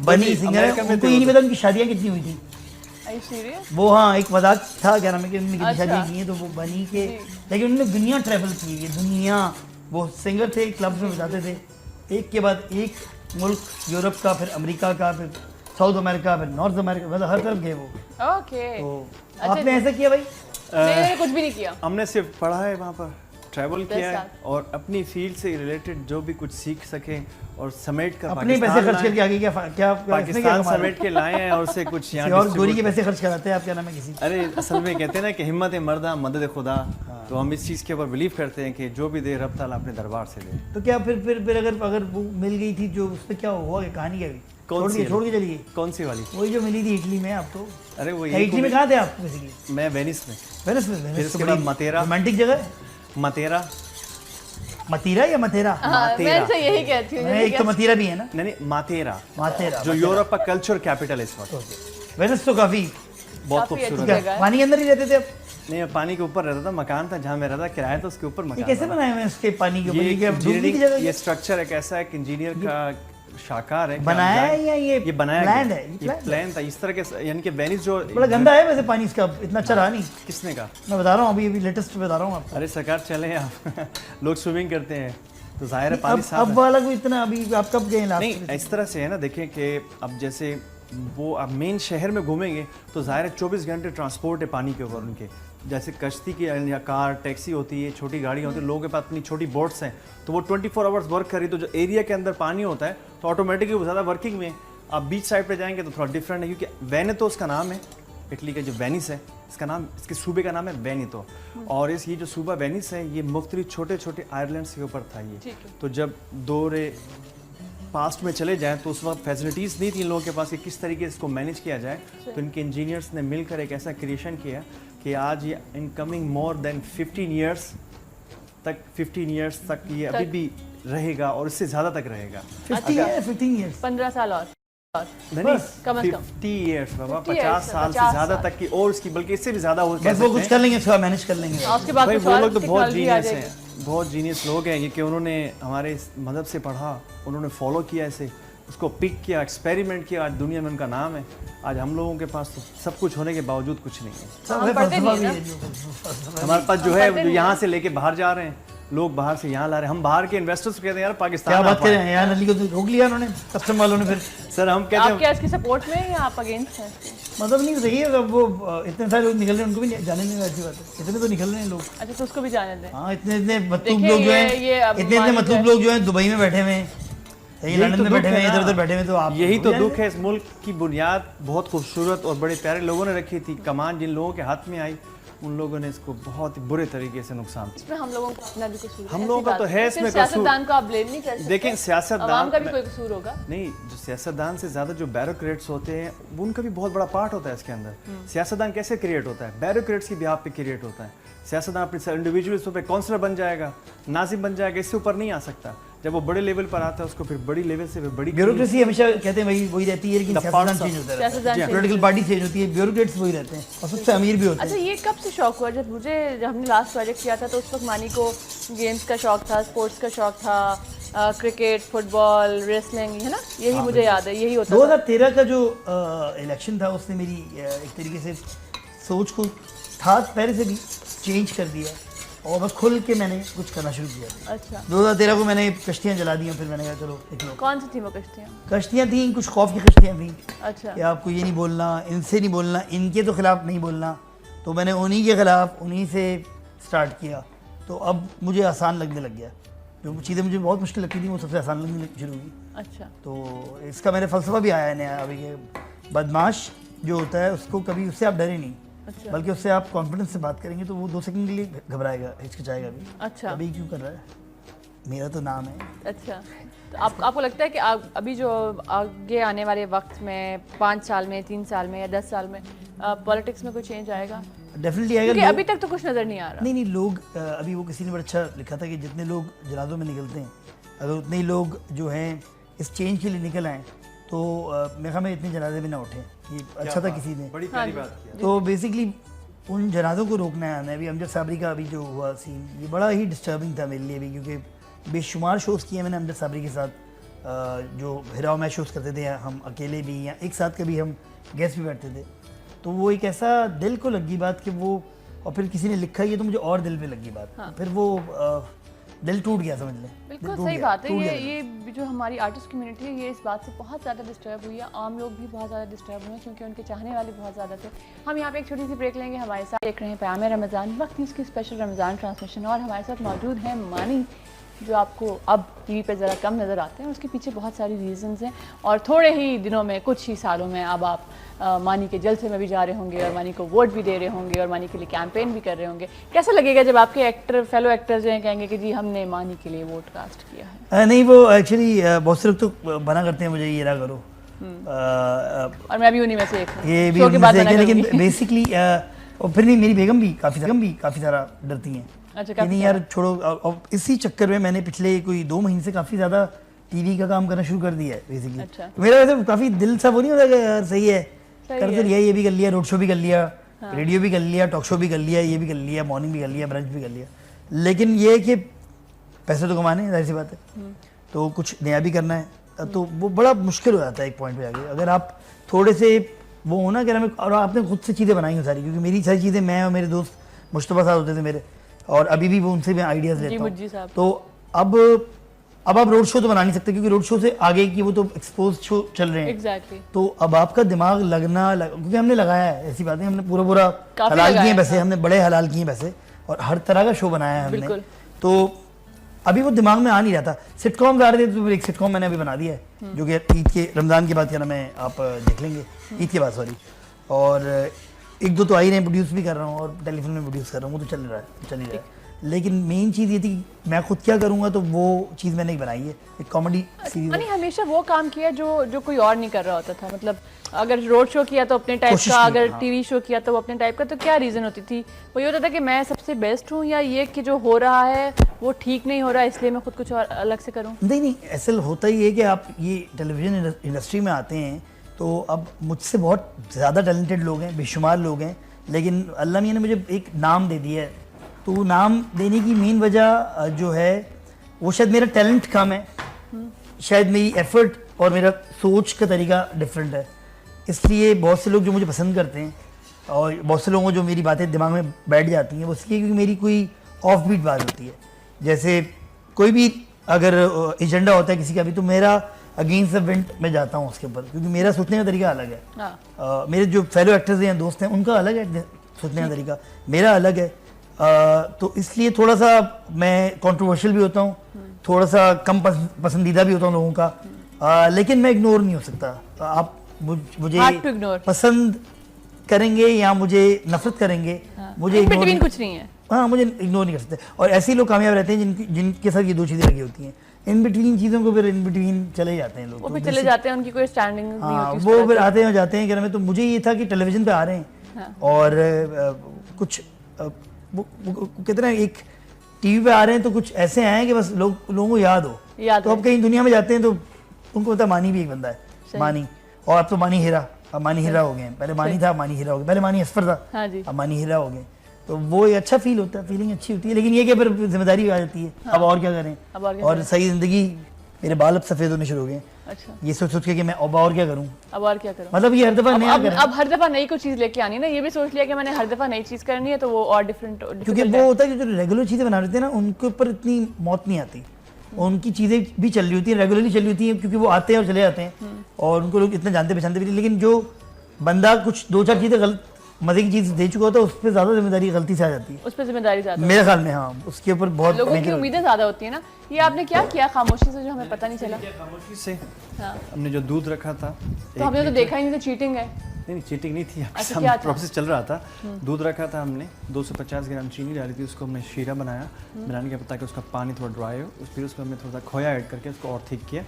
बनी सिंगर है, उनको ये नहीं पता उनकी शादियाँ कितनी हुई थी। वो हाँ एक मजाक था, क्या नाम है कि उन्होंने कितनी शादियाँ की हैं, तो वो बनी के, लेकिन उन्होंने दुनिया ट्रैवल की है, दुनिया। वो सिंगर थे, क्लब्स में बजाते थे, एक के बाद एक मुल्क, यूरोप का, फिर अमेरिका का, फिर साउथ अमेरिका, फिर नॉर्थ अमेरिका, मतलब हर तरफ गए वो। ओके, तो आपने ऐसा किया भाई? नहीं, कुछ भी नहीं किया। हमने सिर्फ पढ़ा है वहाँ पर, ट्रैवल किया है और अपनी फील्ड से रिलेटेड जो भी कुछ सीख सके और समेट कर अपने पैसे खर्च करके आगे क्या पाकिस्तान समेट के लाए हैं और उससे कुछ यहाँ और गोरी के पैसे खर्च कराते हैं आप, क्या नाम है किसी? अरे असल में कहते हैं ना कि हिम्मत मर्दा मदद खुदा, तो हम इस चीज़ के ऊपर बिलीव करते हैं कि जो भी दे रब ताला अपने दरबार से दे। तो क्या फिर अगर वो मिल गई थी जो, उस पर क्या हुआ? कहानी क्या हुई? छोड़ के चली गई? कौन सी वाली? वही जो मिली थी इटली में आपको। अरे वो इटली में कहाँ थे आप बेसिकली? मैं वेनिस में। वेनिस में? फिर उसके बाद मतेरा, रोमांटिक जगह। मतेरा, मतीरा या मतेरा? मैं तो यही कहती हूँ। एक तो मतीरा भी है ना? नहीं मातेरा, मातेरा जो यूरोप का कल्चर कैपिटल है इस वक्त। वेनिस तो काफी बहुत खूबसूरत है। पानी के अंदर ही रहते थे आप? नहीं, पानी के ऊपर रहता था, मकान था जहाँ मैं रहता, किराया था उसके ऊपर मकान। कैसे बनाए हुए उसके पानी के ऊपर? ये स्ट्रक्चर एक ऐसा है कि इंजीनियर का शाकार है बनाया है या ये बनाया प्लान है? ये प्लान था इस तरह के, यानी कि वेनिस जो बड़ा गंदा है वैसे पानी इसका, इतना अच्छा रहा नहीं। किसने कहा? मैं बता रहा हूँ, अभी लेटेस्ट बता रहा हूँ आपको। अरे सरकार चले आप लोग स्विमिंग करते हैं तो जाहिर है पानी साफ है। अब वाला को इतना, अभी आप कब गए लास्ट? नहीं, इस तरह से है ना, देखें कि अब जैसे वो अब मेन शहर में घूमेंगे तो जाहिर है 24 घंटे ट्रांसपोर्ट है पानी के ऊपर उनके, जैसे कश्ती की या कार टैक्सी होती है, छोटी गाड़ियाँ होती है, लोगों के पास अपनी छोटी बोट्स हैं, तो वो 24 आवर्स वर्क करी, तो जो एरिया के अंदर पानी होता है तो ऑटोमेटिकली वो ज़्यादा वर्किंग में। आप बीच साइड पे जाएंगे तो थोड़ा डिफरेंट है, क्योंकि वेनेतो उसका नाम है, इटली का जो वेनिस है इसका नाम, इसके सूबे का नाम है वेनेतो। और ये जो सूबा वेनिस है ये मुख्तलिफ छोटे छोटे आयरलैंड्स के ऊपर था ये। तो जब दौरे पास्ट में चले जाएं तो उस वक्त फैसिलिटीज़ नहीं थी इन लोगों के पास कि किस तरीके से इसको मैनेज किया जाए, तो इनके इंजीनियर्स ने मिलकर एक ऐसा क्रिएशन किया कि आज ये in coming more than 15 years तक ये अभी भी रहेगा और इससे ज़्यादा तक रहेगा। 15 साल और नहीं, 50 ईयर्स बाबा, 50 साल से ज़्यादा तक की, और इसकी बल्कि इससे भी ज़्यादा हो सकते हैं। वो कुछ कर लेंगे, उसका मैनेज कर लेंगे। उसके बाद वो लोग तो बहुत जीनियस हैं, बहुत जीनियस लोग हैं ये, कि उन्होंने हमारे मज़हब से पढ़ा, उन्होंने फॉलो किया इसे, उसको पिक किया, एक्सपेरिमेंट किया, आज दुनिया में उनका नाम है। आज हम लोगों के पास तो सब कुछ होने के बावजूद कुछ नहीं है। हमारे पास जो है जो यहाँ से लेके बाहर जा रहे हैं लोग, बाहर से यहाँ ला रहे हैं, हम बाहर के इन्वेस्टर्स कहते हैं यार पाकिस्तान क्या बात करें, यहाँ नली को तो रोक लिया उन्होंने, कस्टम वालों ने। फिर सर हम कहते हैं आप क्या इसकी सपोर्ट में या आप अगेंस्ट हैं? मतलब नहीं सही है, वो इतने सारे लोग निकल रहे हैं, उनको भी जाने नहीं, ऐसी बात है, इतने तो निकल रहे हैं लोग। अच्छा, तो उसको भी जाने दें। हाँ, इतने मतलूब लोग जो हैं, इतने मतलूब लोग जो हैं दुबई में बैठे हुए हैं, लंदन में बैठे हुए हैं, इधर उधर बैठे हुए, तो आप यही तो दुख है। इस मुल्क की बुनियाद बहुत खूबसूरत और बड़े प्यारे लोगों ने रखी थी, कमान जिन लोगों के हाथ में आई उन लोगों ने इसको बहुत ही बुरे तरीके से नुकसान। इसमें हम लोगों को अपना भी कसूर है, हम लोगों का तो है इसमें कसूर। सियासतदान को आप ब्लेम नहीं कर सकते। देखें सियासतदान का भी कोई कसूर होगा नहीं, जो सियासतदान से ज्यादा जो ब्यूरोक्रेट्स होते हैं उनका भी बहुत बड़ा पार्ट होता है इसके अंदर। सियासतदान कैसे क्रिएट होता है? ब्यूरोक्रेट्स की बिहाफ पे क्रिएट होता है। सियासतदान अपने इंडिविजुअल पे काउंसलर बन जाएगा, नाजिम बन जाएगा, इससे ऊपर नहीं आ सकता। जब वो बड़े लेवल पर आता है उसको फिर बड़ी लेवल से बड़ी ब्यूरोक्रेसी हमेशा कहते हैं वही रहती है, लेकिन सियासतदान चेंज होता है, पॉलिटिकल पार्टी चेंज होती है, ब्यूरोक्रेट्स वही रहते हैं और सबसे अमीर भी होते हैं। अच्छा, ये कब से शौक हुआ? जब हमने लास्ट प्रोजेक्ट किया था तो उस वक्त मानी को गेम्स का शौक था, स्पोर्ट्स का शौक था, क्रिकेट, फुटबॉल, रेसलिंग, है ना, यही मुझे याद है, यही होता था। 2013 का जो इलेक्शन था उसने मेरी एक तरीके से सोच को था पहले से भी चेंज कर दिया, और बस खुल के मैंने कुछ करना शुरू किया। अच्छा, 2013 को मैंने कश्तियाँ जला दी, फिर मैंने कहा चलो देख लो। कौन सी थी वो कश्तियाँ? कश्तियाँ थी, कुछ खौफ की कश्तियाँ थी अच्छा, कि आपको ये नहीं बोलना, इनसे नहीं बोलना, इनके तो खिलाफ नहीं बोलना। तो मैंने उन्हीं के खिलाफ उन्हीं से स्टार्ट किया। तो अब मुझे आसान लगने लग गया, जो चीज़ें मुझे बहुत मुश्किल लगती थी वो सबसे आसान लगने शुरू हुई। अच्छा, तो इसका मेरा फ़लसफ़ा भी आया है नया अभी कि बदमाश जो होता है उसको कभी उससे आप डरे नहीं, अच्छा, बल्कि उससे आप कॉन्फिडेंस से बात करेंगे तो वो 2 सेकंड के लिए घबराएगा, हिचकिचाएगा भी। अच्छा, अभी क्यों कर रहा है, मेरा तो नाम है। अच्छा। तो आपको लगता है कि अभी जो आगे आने वाले वक्त में 5 साल में, 3 साल में या 10 साल में पॉलिटिक्स में कोई चेंज आएगा? डेफिनेटली आएगा। क्योंकि अभी तक तो कुछ नज़र नहीं आ रहा। नहीं लोग अभी वो किसी ने बड़ा अच्छा लिखा था कि जितने लोग जनाजों में निकलते हैं, अगर उतने ही लोग जो हैं इस चेंज के लिए निकल आएँ तो मेरे ख्याल में इतने जनाजे भी ना उठें। ये अच्छा था किसी ने, बड़ी प्यारी बात किया। तो बेसिकली उन जनाजों को रोकना है हमें। अभी अमजद साबरी का अभी जो हुआ सीन, ये बड़ा ही डिस्टर्बिंग था मेरे लिए भी, क्योंकि बेशुमार शोज़ किए मैंने अमजद साबरी के साथ, जो हिराव में शोज़ करते थे हम अकेले भी या एक साथ कभी हम गेस्ट भी बैठते थे। तो वो एक ऐसा दिल को लगी बात कि वो, और फिर किसी ने लिखा ये तो मुझे और दिल पे लगी बात। हाँ। फिर वो दिल टूट गया, समझ लें। बिल्कुल सही बात है। ये जो हमारी आर्टिस्ट कम्युनिटी है ये इस बात से बहुत ज़्यादा डिस्टर्ब हुई है। आम लोग भी बहुत ज़्यादा डिस्टर्ब हुए हैं क्योंकि उनके चाहने वाले बहुत ज़्यादा थे। हम यहाँ पे एक छोटी सी ब्रेक लेंगे। हमारे साथ देख रहे हैं पैगाम रमज़ान, वक्त न्यूज़ की स्पेशल रमज़ान ट्रांसमिशन, और हमारे साथ मौजूद हैं मानी, जो आपको अब टीवी पे ज़रा कम नज़र आते हैं। उसके पीछे बहुत सारी रीजंस हैं, और थोड़े ही दिनों में, कुछ ही सालों में अब आप मानी के जलसे में भी जा रहे होंगे और मानी को वोट भी दे रहे होंगे और मानी के लिए कैंपेन भी कर रहे होंगे। कैसा लगेगा जब आपके एक्टर, फेलो एक्टर्स जो हैं कहेंगे कि जी हमने मानी के लिए वोट कास्ट किया है? नहीं, वो एक्चुअली बहुत से लोग तो बना करते हैं मुझे ये ना करो, और मैं भी उन्हीं में से एक हूँ। ये भी शो के बाद उनमें से बना एक है, करूंगी। लेकिन बेसिकली और फिर नहीं, मेरी बेगम भी काफ़ी सारा डरती हैं। अच्छा, कि नहीं यार छोड़ो। और इसी चक्कर में मैंने पिछले कोई 2 महीने से काफ़ी ज़्यादा टीवी का काम करना शुरू कर दिया है बेसिकली। अच्छा। मेरा वैसे काफ़ी दिल सा वो नहीं होता कि यार सही है, कर तो लिया, ये भी कर लिया, रोड शो भी कर लिया, रेडियो भी कर लिया, टॉक शो भी कर लिया, ये भी कर लिया, मॉर्निंग भी कर लिया, ब्रंच भी कर लिया। लेकिन ये है कि पैसे तो कमाने हैं, जाहिर सी बात है, तो कुछ नया भी करना है। तो वो बड़ा मुश्किल हो जाता है एक पॉइंट पे जाके, अगर आप थोड़े से वो होना कि हमें, और आपने खुद से चीज़ें बनाई हैं सारी, क्योंकि मेरी सारी चीज़ें, मैं और मेरे दोस्त मुश्तबा साहब होते थे मेरे, और अभी भी वो उनसे मैं आइडियाज़ लेता हूँ। तो अब आप रोड शो तो बना नहीं सकते, क्योंकि रोड शो से आगे की वो तो एक्सपोज शो चल रहे हैं। Exactly. तो अब आपका दिमाग क्योंकि हमने लगाया है ऐसी बातें, हमने पूरा हलाल किए हैं पैसे, हमने बड़े हलाल किए हैं पैसे, और हर तरह का शो बनाया है हमने। तो अभी वो दिमाग में आ नहीं रहा था। सिटकॉम आ रहे थे, तो एक सिटकॉम मैंने अभी बना दिया है, जो कि ईद के, रमज़ान की बात करना, मैं आप देख लेंगे, ईद के बाद सॉरी। और 1-2 तो आ ही रहे हैं, प्रोड्यूस भी कर रहा हूँ, और टेलीफोन में प्रोड्यूस कर रहा हूँ, वो तो चल रहा है। लेकिन मेन चीज़ ये थी कि मैं खुद क्या करूँगा, तो वो चीज़ मैंने बनाई है, एक कॉमेडी सीरीज। मैंने हमेशा वो काम किया जो कोई और नहीं कर रहा होता था। मतलब अगर रोड शो किया तो अपने टाइप का, अगर टीवी शो किया तो वो अपने टाइप का। तो क्या रीज़न होती थी? वो ये होता था कि मैं सबसे बेस्ट हूँ, या ये कि जो हो रहा है वो ठीक नहीं हो रहा है, इसलिए मैं खुद कुछ और अलग से करूँ? नहीं, ऐसा होता ही है कि आप ये टेलीविज़न इंडस्ट्री में आते हैं, तो अब मुझसे बहुत ज़्यादा टैलेंटेड लोग हैं, बेशुमार लोग हैं, लेकिन अल्लाह मियां ने मुझे एक नाम दे दिया है। तो नाम देने की मेन वजह जो है वो शायद मेरा टैलेंट कम है, शायद मेरी एफर्ट और मेरा सोच का तरीका डिफरेंट है, इसलिए बहुत से लोग जो मुझे पसंद करते हैं, और बहुत से लोगों को जो मेरी बातें दिमाग में बैठ जाती हैं, वो इसलिए क्योंकि मेरी कोई ऑफ बीट बात होती है। जैसे कोई भी अगर एजेंडा होता है किसी का भी, तो मेरा अगेंस्ट द विंड में जाता हूँ उसके ऊपर, क्योंकि मेरा सोचने का तरीका अलग है। मेरे जो फेलो एक्टर्स हैं, दोस्त हैं, उनका अलग है सोचने का तरीका, मेरा अलग है। तो इसलिए थोड़ा सा मैं कंट्रोवर्शियल भी होता हूँ, थोड़ा सा कम पसंदीदा भी होता हूँ लोगों का, लेकिन मैं इग्नोर नहीं हो सकता। आप मुझे पसंद करेंगे या मुझे नफरत करेंगे, मुझे इग्नोर कुछ नहीं है। हाँ, मुझे इग्नोर नहीं कर सकते। और ऐसे लोग कामयाब रहते हैं जिनके साथ ये 2 चीज़ें लगी होती हैं। इन बिटवीन चीज़ों को फिर इन बिटवीन चले जाते हैं लोग, वो भी चले जाते हैं, उनकी कोई स्टैंडिंग नहीं होती। वो फिर आते हैं जाते हैं। में तो मुझे ये था कि टेलीविज़न पे आ रहे हैं, और कुछ वो कहते हैं एक टीवी पे आ रहे हैं, तो कुछ ऐसे आए हैं कि बस लोगों को याद हो। तो अब कहीं दुनिया में जाते हैं तो उनको पता मानी भी एक बंदा है, मानी, और अब तो मानी हीरा, अब मानी हीरा हो गए। पहले मानी था, मानी हीरा हो गए। पहले मानी असफर था, अब मानी हीरा हो गए। तो वो अच्छा फील होता है, फीलिंग अच्छी होती है। लेकिन ये कि फिर जिम्मेदारी आ जाती है, अब और क्या करें, और सही ज़िंदगी मेरे बाल अब सफ़ेद होने शुरू हो गए। अच्छा, ये सोच सोच के कि मैं अब और क्या करूँ, अब और क्या करूं? मतलब ये हर दफ़ा नया करें, अब हर दफा नई कोई चीज लेके आनी ना, ये भी सोच लिया कि मैंने हर दफा नई चीज करनी है तो वो और डिफरेंट। क्योंकि वो होता है कि जो रेगुलर चीज़ें बना रहे थे ना उनके ऊपर इतनी मौत नहीं आती, उनकी चीज़ें भी चल रही होती हैं, रेगुलरली चल रही होती हैं, क्योंकि वो आते हैं और चले जाते हैं और उनको लोग इतना जानते पहचानते भी नहीं। लेकिन जो बंदा कुछ 2-4 चीज़ें गलत मज़े की चीज़ दे चुका होता है उस पर ज़्यादा जिम्मेदारी गलती से आ जाती है, उस पर जिम्मेदारी ज्यादा मेरे ख्याल में। हाँ, उसके ऊपर बहुत लोगों की उम्मीदें ज्यादा होती है ना। ये आपने क्या किया खामोशी से जो हमें पता नहीं चला? खामोशी से हाँ, हमने जो दूध रखा था, तो हमने तो देखा ही नहीं था, चीटिंग है। नहीं चीटिंग नहीं थी, आपके अच्छा, सामने क्या था? प्रोसेस चल रहा था। दूध रखा था हमने, 250 ग्राम चीनी डाली थी, उसको हमने शीरा बनाया, बनाने के बाद ताकि उसका पानी थोड़ा ड्राई हो, फिर उसमें हमने थोड़ा सा खोया ऐड करके उसको और ठीक किया।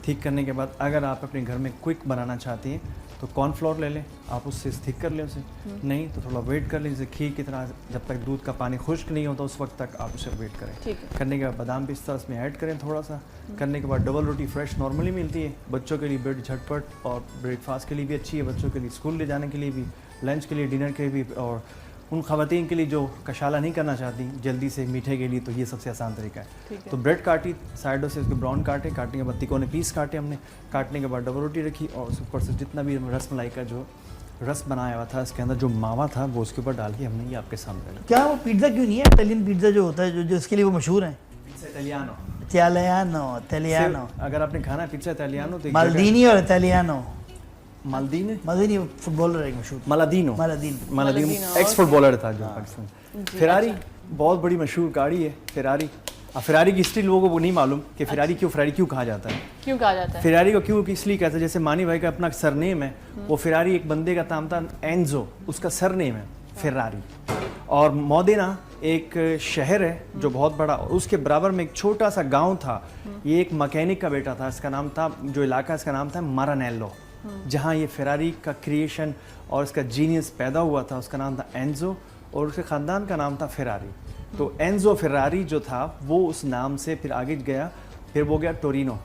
ठीक करने के बाद अगर आप अपने घर में क्विक बनाना चाहती हैं तो कॉर्नफ्लोर ले लें, आप उससे थिक कर लें उसे, नहीं तो थोड़ा वेट कर लें, जैसे खीर की तरह, जब तक दूध का पानी खुश्क नहीं होता उस वक्त तक आप उसे वेट करें। ठीक है। करने के बाद बादाम पिस्ता उसमें ऐड करें थोड़ा सा। करने के बाद डबल रोटी फ्रेश नॉर्मली मिलती है, बच्चों के लिए ब्रेड झटपट और ब्रेकफास्ट के लिए भी अच्छी है, बच्चों के लिए स्कूल ले जाने के लिए भी, लंच के लिए, डिनर के लिए भी, और उन ख़वातीन के लिए जो कशाला नहीं करना चाहती जल्दी से मीठे के लिए, तो ये सबसे आसान तरीका है। तो ब्रेड काटी, साइडों से उसके ब्राउन काटे, काटने के बाद तिकोने पीस काटे हमने, काटने के बाद डबल रोटी रखी और उसके ऊपर से जितना भी रस मलाई का जो रस बनाया हुआ था, इसके अंदर जो मावा था वो उसके ऊपर डाल के हमने ये आपके सामने रखा। क्या वो पिज्ज़ा क्यों नहीं है, इटालियन पिज्ज़ा जो होता है जो इसके लिए वो मशहूर है? पिज़्ज़ा इटालियानो, इटालियानो, अगर आपने खाना है पिज़्ज़ा इटालियानो तो मालदीनी और इटालियानो। मालदीनी फुटबॉलर है मशहूर, मालादीनो एक्स फुटबॉलर था जो पाकिस्तान। फेरारी बहुत बड़ी मशहूर गाड़ी है फेरारी। अब फेरारी की हिस्ट्री लोगों को नहीं मालूम कि फेरारी क्यों कहा जाता है। क्यों कहा जाता है फेरारी को? क्यों इसलिए कहते हैं, जैसे मानी भाई का अपना सरनेम है, वो फेरारी एक बंदे का नाम था एंजो, उसका सरनेम है फेरारी। और मोदेना एक शहर है जो बहुत बड़ा, और उसके बराबर में एक छोटा सा गांव था, ये एक मैकेनिक का बेटा था, इसका नाम था, जो इलाका इसका नाम था मारानेलो, जहाँ ये फेरारी का क्रिएशन और इसका जीनियस पैदा हुआ था, उसका नाम था एंजो और उसके ख़ानदान का नाम था फेरारी। तो एंजो फेरारी जो था वो उस नाम से फिर आगे गया, फिर वो गया टोरिनो,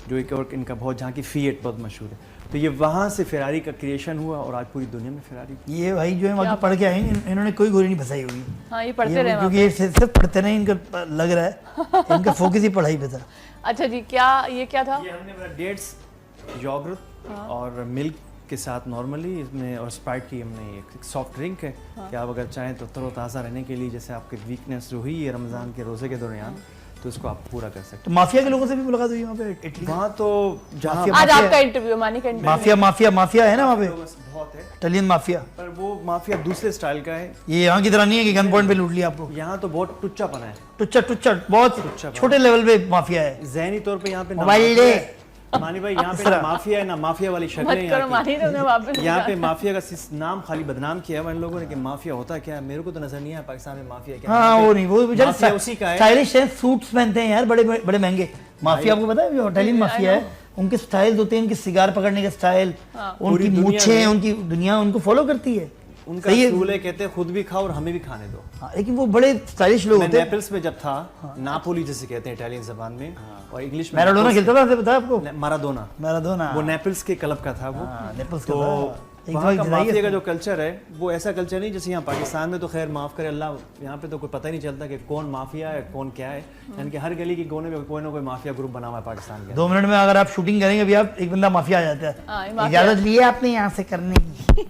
जो एक और इनका बहुत, जहाँ की फिएट बहुत मशहूर है। तो ये वहाँ से फेरारी का क्रिएशन हुआ और आज पूरी दुनिया में फेरारी। ये भाई जो है वहाँ पढ़ के आए, इन्होंने कोई गोली नहीं फंसाई होगी। हाँ, ये पढ़ते रहे क्योंकि ये सिर्फ पढ़ते नहीं, इनका लग रहा है इनका फोकस ही पढ़ाई पे था। अच्छा जी, क्या ये क्या था? ये हमने डेट्स, योगर्ट और मिल्क के साथ नॉर्मली इसमें, और स्प्राइट की हमने एक सॉफ्ट ड्रिंक है कि आप अगर चाहें तो तरोताज़ा रहने के लिए, जैसे आपकी वीकनेस जो हुई है रमज़ान के रोज़े के दौरान, तो इसको आप पूरा कर सकते तो माफिया के लोगों से भी मुलाकात हुई वहाँ पे इटली? वहाँ तो जहाँ आज आपका इंटरव्यू, मानी का इंटरव्यू। माफिया है ना वहाँ पे, बहुत है, इटालियन माफिया। पर वो माफिया दूसरे स्टाइल का है, ये यहाँ की तरह नहीं है कि गन पॉइंट पे लूट लिया आपको। यहाँ तो बहुत टुच्चापना है, टुच्चा बहुत छोटे लेवल पे माफिया है। ज़हनी तौर पे यहाँ पे मोबाइल ले मानी भाई, यहाँ पे ना माफिया है ना माफिया वाली शक्लें यहाँ पे माफिया का नाम खाली बदनाम किया है इन लोगों ने कि माफिया होता क्या है, मेरे को तो नजर नहीं आया पाकिस्तान में माफिया क्या। हाँ, वो नहीं, वो माफिया उसी का है, स्टाइलिश है, सूट्स पहनते हैं यार बड़े बड़े महंगे। माफिया आपको पता है जो इटालियन माफिया है, उनके स्टाइल होते हैं, उनके सिगार पकड़ने के स्टाइल, उनकी मूछें, उनकी दुनिया उनको फॉलो करती है। उनका असूल है, कहते हैं खुद भी खाओ और हमें भी खाने दो। हाँ, लेकिन वो बड़े स्टाइलिश लोग होते हैं। नेपल्स में जब था, नापोली जैसे कहते हैं इटालियन जबान में, और इंग्लिश में मैराडोना खेलता था, पता है आपको? मैराडोना वो नेपल्स के क्लब का था वो। नेपल्स तो वहाँ का माफिया का जो कल्चर है वो ऐसा कल्चर नहीं जैसे यहाँ पाकिस्तान में, तो खैर माफ़ करे अल्लाह, यहाँ पे तो कोई पता ही नहीं चलता कि कौन माफिया है कौन क्या है, यानी कि हर गली की कोने में कोई ना कोई माफिया ग्रुप बना हुआ है पाकिस्तान के। 2 मिनट में अगर आप शूटिंग करेंगे अभी, आप एक बंदा माफिया आ जाता है, इजाजत ली है आपने यहाँ से करने की,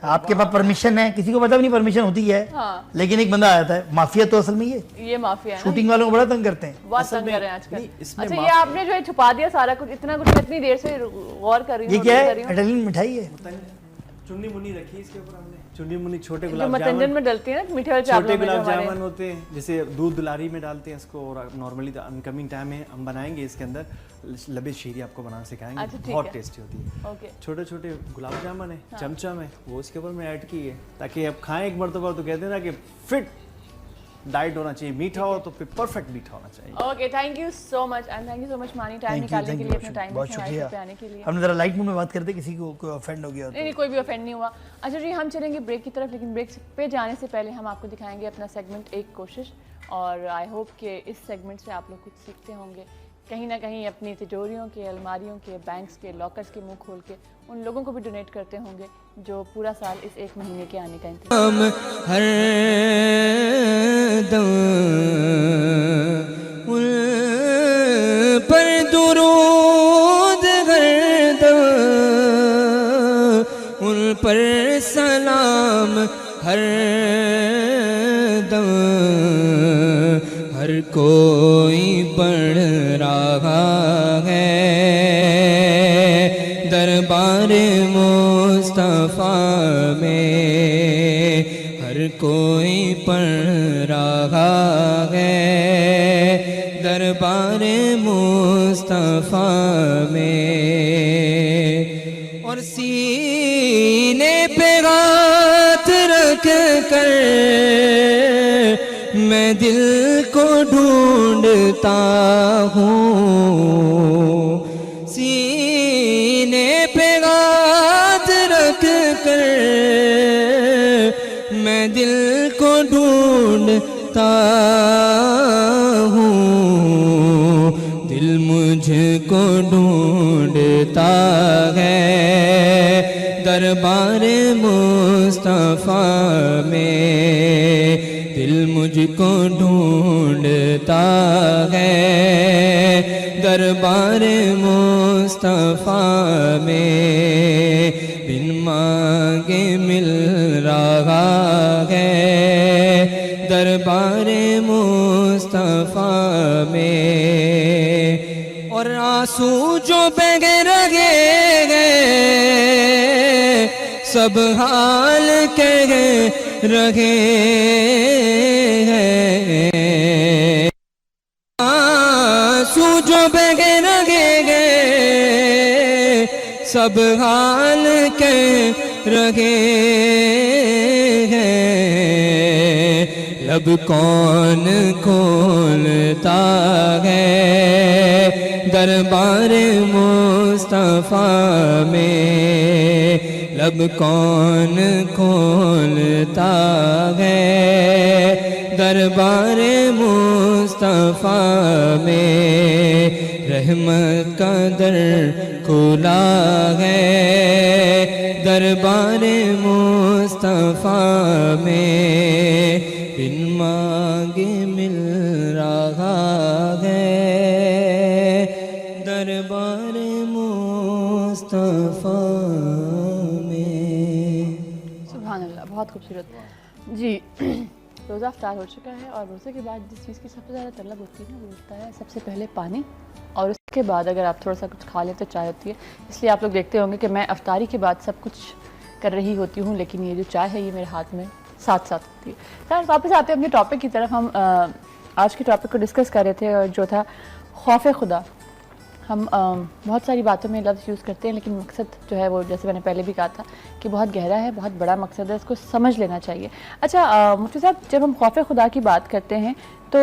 आपके पास परमिशन है, किसी को पता भी नहीं परमिशन होती है, लेकिन एक बंदा आ जाता है। माफिया तो असल में ये माफिया है, शूटिंग वालों को बड़ा तंग करते हैं, बहुत तंग कर रहे हैं आजकल। अच्छा, ये आपने जो है छुपा दिया सारा कुछ, इतना कुछ मैं इतनी देर से गौर कर रही हूँ। ये क्या है? इटालियन मिठाई है, चुन्नी मुन्नी रखी है इसके ऊपर हमने, चुन्नी मुन्नी छोटे जो गुलाब मतंजन में डलती है ना, मीठे वाले छोटे गुलाब जामुन होते हैं, जैसे दूध दुलारी में डालते हैं इसको, और नॉर्मली अनकमिंग टाइम में हम बनाएंगे इसके अंदर लबे शीरी आपको बनाना सिखाएंगे। अच्छा, बहुत टेस्टी होती है। छोटे छोटे गुलाब जामुन है, चमचम है, वो इसके ऊपर मैं ऐड की है ताकि आप खाएं एक मरतबा तो कहते हैं ना कि फिट डाइट होना चाहिए, मीठा हो तो फिर परफेक्ट मीठा होना चाहिए। Okay, thank you so much, and thank you so much मानी, टाइम निकालने के लिए, अपना टाइम बहुत शुक्रिया पे आने के लिए। हमने जरा लाइट मूड में बात करते, किसी को कोई ऑफेंड हो गया तो? नहीं, कोई भी ऑफेंड नहीं हुआ। अच्छा जी, हम चलेंगे ब्रेक की तरफ, लेकिन ब्रेक पे जाने से पहले हम आपको दिखाएंगे अपना सेगमेंट एक कोशिश, और आई होप कि इस सेगमेंट से आप लोग कुछ सीखते होंगे, कहीं ना कहीं अपनी तिजोरियों के, अलमारियों के, बैंक्स के, लॉकर्स के मुंह खोल के उन लोगों को भी डोनेट करते होंगे जो पूरा साल इस एक महीने के आने का इंतजार। हर दम पर हर कोई पढ़ रहा है दरबार मुस्तफ़ा में, हर कोई पढ़ रहा है दरबार मुस्तफ़ा में। और सीने पे हाथ रख कर मैं दिल को ढूंढता हूँ, सीने पे हाथ रख कर मैं दिल को ढूंढता हूँ, दिल मुझको ढूंढता है दरबार मुस्तफ़ा में, दिल मुझको ढूंढता है दरबार मुस्तफ़ा में, बिन मांगे मिल रहा है दरबार मुस्तफ़ा में। और आंसू जो बह रहे हैं सब हाल कह रहे हैं, आंसू जो बह रहे हैं सब हाल कह रहे हैं, लब कौन खोलता है दरबार मुस्तफ़ा में, लब कौन खोलता है दरबार मुस्तफ़ा में। रहमत का दर खुला है दरबार मुस्तफ़ा में, बिन मांगे मिल रहा है दरबार मुस्तफ़ा में। सुभान अल्लाह, बहुत खूबसूरत जी। रोज़ा अफ्तार हो चुका है और रोज़े के बाद जिस चीज़ की सबसे ज़्यादा तलब होती है ना वो होता है सबसे पहले पानी, और उसके बाद अगर आप थोड़ा सा कुछ खा लें तो चाय होती है। इसलिए आप लोग देखते होंगे कि मैं अफ्तारी के बाद सब कुछ कर रही होती हूँ, लेकिन ये जो चाय है ये मेरे हाथ में साथ साथ होती है। सर वापस आते हैं अपने टॉपिक की तरफ। हम आज के टॉपिक को डिस्कस कर रहे थे और जो था खौफ खुदा। हम बहुत सारी बातों में लफ्ज़ यूज़ करते हैं, लेकिन मकसद जो है वो जैसे मैंने पहले भी कहा था कि बहुत गहरा है, बहुत बड़ा मकसद है, इसको समझ लेना चाहिए। अच्छा मुफ्ती साहब, जब हम खौफ खुदा की बात करते हैं तो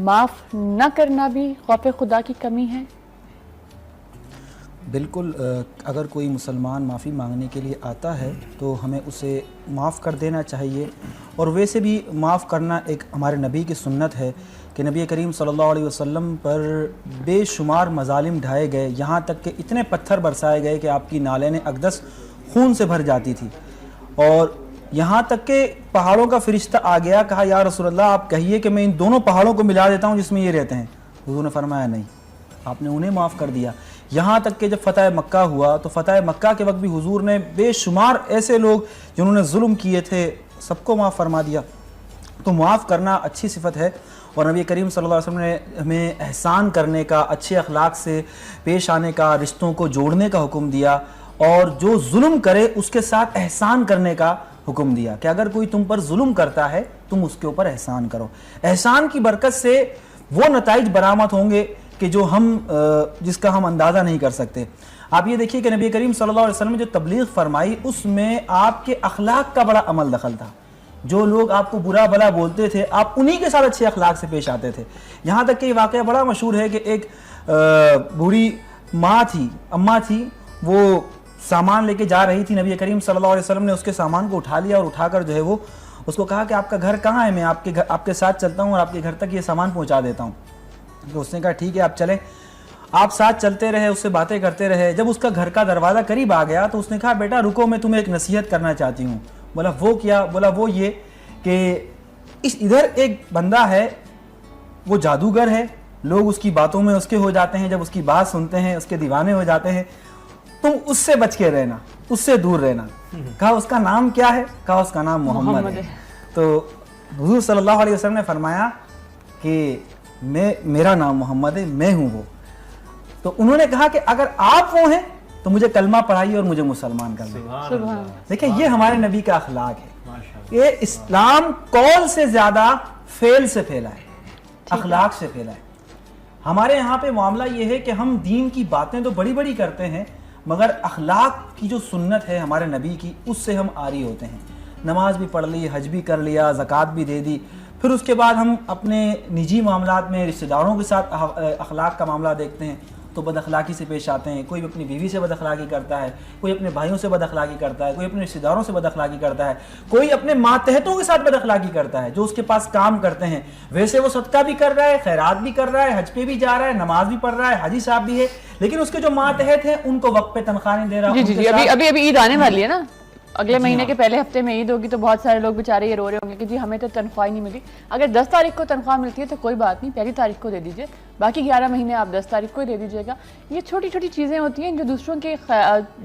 माफ़ न करना भी खौफ खुदा की कमी है? बिल्कुल, अगर कोई मुसलमान माफ़ी मांगने के लिए आता है तो हमें उसे माफ़ कर देना चाहिए। और वैसे भी माफ़ करना एक हमारे नबी की सुन्नत है कि नबी करीम सल्लल्लाहु अलैहि वसल्लम पर बेशुमार मज़ालिम ढाए गए, यहाँ तक कि इतने पत्थर बरसाए गए कि आपकी नालें अक़दस खून से भर जाती थी। और यहाँ तक कि पहाड़ों का फ़रिश्ता आ गया, कहा या रसूलल्लाह आप कहिए कि मैं इन दोनों पहाड़ों को मिला देता हूँ जिसमें ये रहते हैं। हुज़ूर ने फरमाया नहीं, आपने उन्हें माफ़ कर दिया। यहाँ तक कि जब फ़तह मक्का हुआ तो फ़तह मक्का के वक्त भी हुजूर ने बेशुमार ऐसे लोग जिन्होंने जुल्म किए थे सबको माफ़ फरमा दिया। तो माफ़ करना अच्छी सिफत है और नबी करीम सल्लल्लाहु अलैहि वसल्लम ने हमें एहसान करने का, अच्छे अखलाक से पेश आने का, रिश्तों को जोड़ने का हुक्म दिया और जो जुल्म करे उसके साथ एहसान करने का हुक्म दिया कि अगर कोई तुम पर जुल्म करता है तुम उसके ऊपर एहसान करो। एहसान की बरकत से वो नताइज बरामद होंगे कि जो जिसका हम अंदाज़ा नहीं कर सकते। आप ये देखिए कि नबी करीम सल्लल्लाहु अलैहि वसल्लम ने जो तबलीग फरमाई उसमें आपके अखलाक का बड़ा अमल दखल था। जो लोग आपको बुरा भला बोलते थे आप उन्हीं के साथ अच्छे अखलाक से पेश आते थे। यहाँ तक कि वाक़या बड़ा मशहूर है कि एक बूढ़ी माँ थी, अम्मा थी, वो सामान लेके जा रही थी। नबी करीम सल्लल्लाहु अलैहि वसल्लम ने उसके सामान को उठा लिया और उठाकर जो है वो उसको कहा कि आपका घर कहाँ है, मैं आपके साथ चलता हूँ और आपके घर तक ये सामान पहुँचा देता हूँ। तो उसने कहा ठीक है आप चलें। आप साथ चलते रहे, उससे बातें करते रहे। जब उसका घर का दरवाज़ा करीब आ गया तो उसने कहा बेटा रुको, मैं तुम्हें एक नसीहत करना चाहती हूँ। बोला वो क्या? बोला वो ये कि इधर एक बंदा है, वो जादूगर है, लोग उसकी बातों में उसके हो जाते हैं, जब उसकी बात सुनते हैं उसके दीवाने हो जाते हैं, तुम उससे बच के रहना, उससे दूर रहना। कहा उसका नाम क्या है? कहा उसका नाम मोहम्मद है। तो हुजूर सल्लल्लाहु अलैहि वसल्लम ने फरमाया कि मेरा नाम मोहम्मद है, मैं हूँ वो। तो उन्होंने कहा कि अगर आप वो हैं तो मुझे कलमा पढ़ाइए और मुझे मुसलमान कर दीजिए। सुभान देखिए ये हमारे नबी का अखलाक है। ये इस्लाम कौल से ज्यादा फेल से फैला है, अखलाक से फैला है। हमारे यहाँ पे मामला ये है कि हम दीन की बातें तो बड़ी बड़ी करते हैं, मगर अखलाक की जो सुन्नत है हमारे नबी की, उससे हम आरी होते हैं। नमाज भी पढ़ ली, हज भी कर लिया, ज़कात भी दे दी, फिर उसके बाद हम अपने निजी मामलात में रिश्तेदारों के साथ अखलाक का मामला देखते हैं तो बदअखलाकी से पेश आते हैं। कोई अपनी बीवी से बदअखलाकी करता है, कोई अपने भाइयों से बदअखलाकी करता है, कोई अपने रिश्तेदारों से बदअखलाकी करता है, कोई अपने मातहतों के साथ बदअखलाकी करता है जो उसके पास काम करते हैं। वैसे वो सदका भी कर रहा है, खैरात भी कर रहा है, हज पे भी जा रहा है, नमाज भी पढ़ रहा है, हाजी साहब भी है, लेकिन उसके जो मातहत हैं उनको वक्त पे तनख्वाह नहीं दे रहा। जी जी जी, अभी ईद आने वाली है ना, अगले महीने के पहले हफ्ते में ईद होगी, तो बहुत सारे लोग बेचारे ये रो रहे होंगे कि जी हमें तो तनख्वाह ही नहीं मिली। अगर 10 तारीख को तनख्वाह मिलती है तो कोई बात नहीं, पहली तारीख को दे दीजिए, बाकी 11 महीने आप 10 तारीख को ही दे दीजिएगा। ये छोटी छोटी चीज़ें होती हैं जो दूसरों के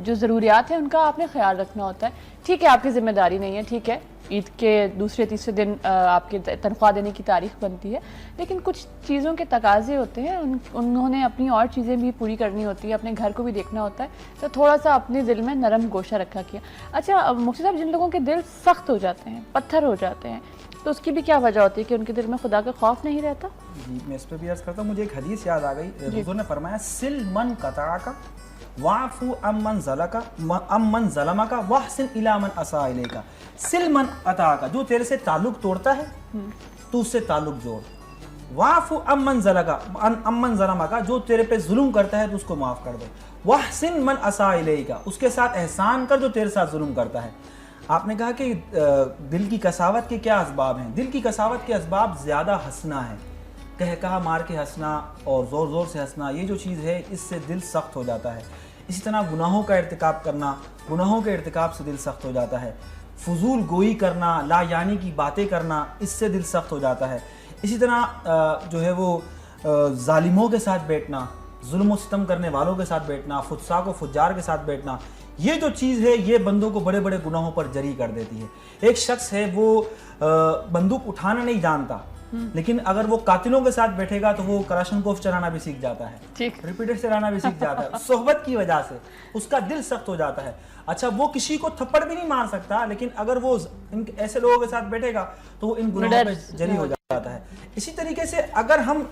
जो ज़रूरियात हैं उनका आपने ख्याल रखना होता है। ठीक है, आपकी जिम्मेदारी नहीं है, ठीक है, ईद के दूसरे तीसरे दिन आपकी तनख्वाह देने की तारीख बनती है, लेकिन कुछ चीज़ों के तकाजे होते हैं, उन्होंने अपनी और चीज़ें भी पूरी करनी होती है, अपने घर को भी देखना होता है, तो थोड़ा सा अपने दिल में नरम गोशा रखा किया। अच्छा मुफ्ती साहब, जिन लोगों के दिल सख्त हो जाते हैं, पत्थर हो जाते हैं, तो उसकी भी क्या वजह होती है कि उनके दिल में खुदा का खौफ नहीं रहता? जी, मैं इस पर भी अर्ज़ करता हूँ। मुझे एक हदीस याद आ गई। हुज़ूर ने फरमाया, सिल मन कता का वाफू अमन ज़लका अमन ज़लमा वाहसिन इला मन असा इलेका। सिल मन अता का, जो तेरे से ताल्लुक तोड़ता है तो उससे ताल्लुक जोड़। वाफू अमन ज़लका अमन ज़लमा का, जो तेरे पे जुल्म करता है तो उसको माफ़ कर दे। वाहसिन मन असा इलेका, उसके साथ एहसान कर जो तेरे साथ जुल्म करता है। आपने कहा कि दिल की कसावत के क्या असबाब हैं? दिल की कसावत के असबाब ज़्यादा हंसना है, कह कहा मार के हंसना और ज़ोर ज़ोर से हंसना, ये जो चीज़ है इससे दिल सख्त हो जाता है। इसी तरह गुनाहों का इर्तिकाब करना, गुनाहों के इर्तिकाब से दिल सख्त हो जाता है। फजूल गोई करना, ला यानी की बातें करना, इससे दिल सख्त हो जाता है। इसी तरह जो है वो जालिमों के साथ बैठना, जुल्म सितम करने वालों के साथ बैठना, फुस्साक व फुज्जार के साथ बैठना, ये जो चीज़ है ये बंदों को बड़े बड़े गुनाहों पर जरी कर देती है। एक शख्स है वो बंदूक उठाना नहीं जानता, लेकिन अगर वो कातिलों के साथ बैठेगा तो वो कलाशनकोफ चलाना भी सीख जाता है, रिपीटर चलाना भी सीख जाता है। सोहबत की वजह से उसका दिल सख्त हो जाता है। अच्छा, वो किसी को थप्पड़ भी नहीं मार सकता, लेकिन अगर वो ऐसे लोगों के साथ बैठेगा तो वो इन गुनाहों पे जरी हो जाता है। इसी तरीके से अगर हम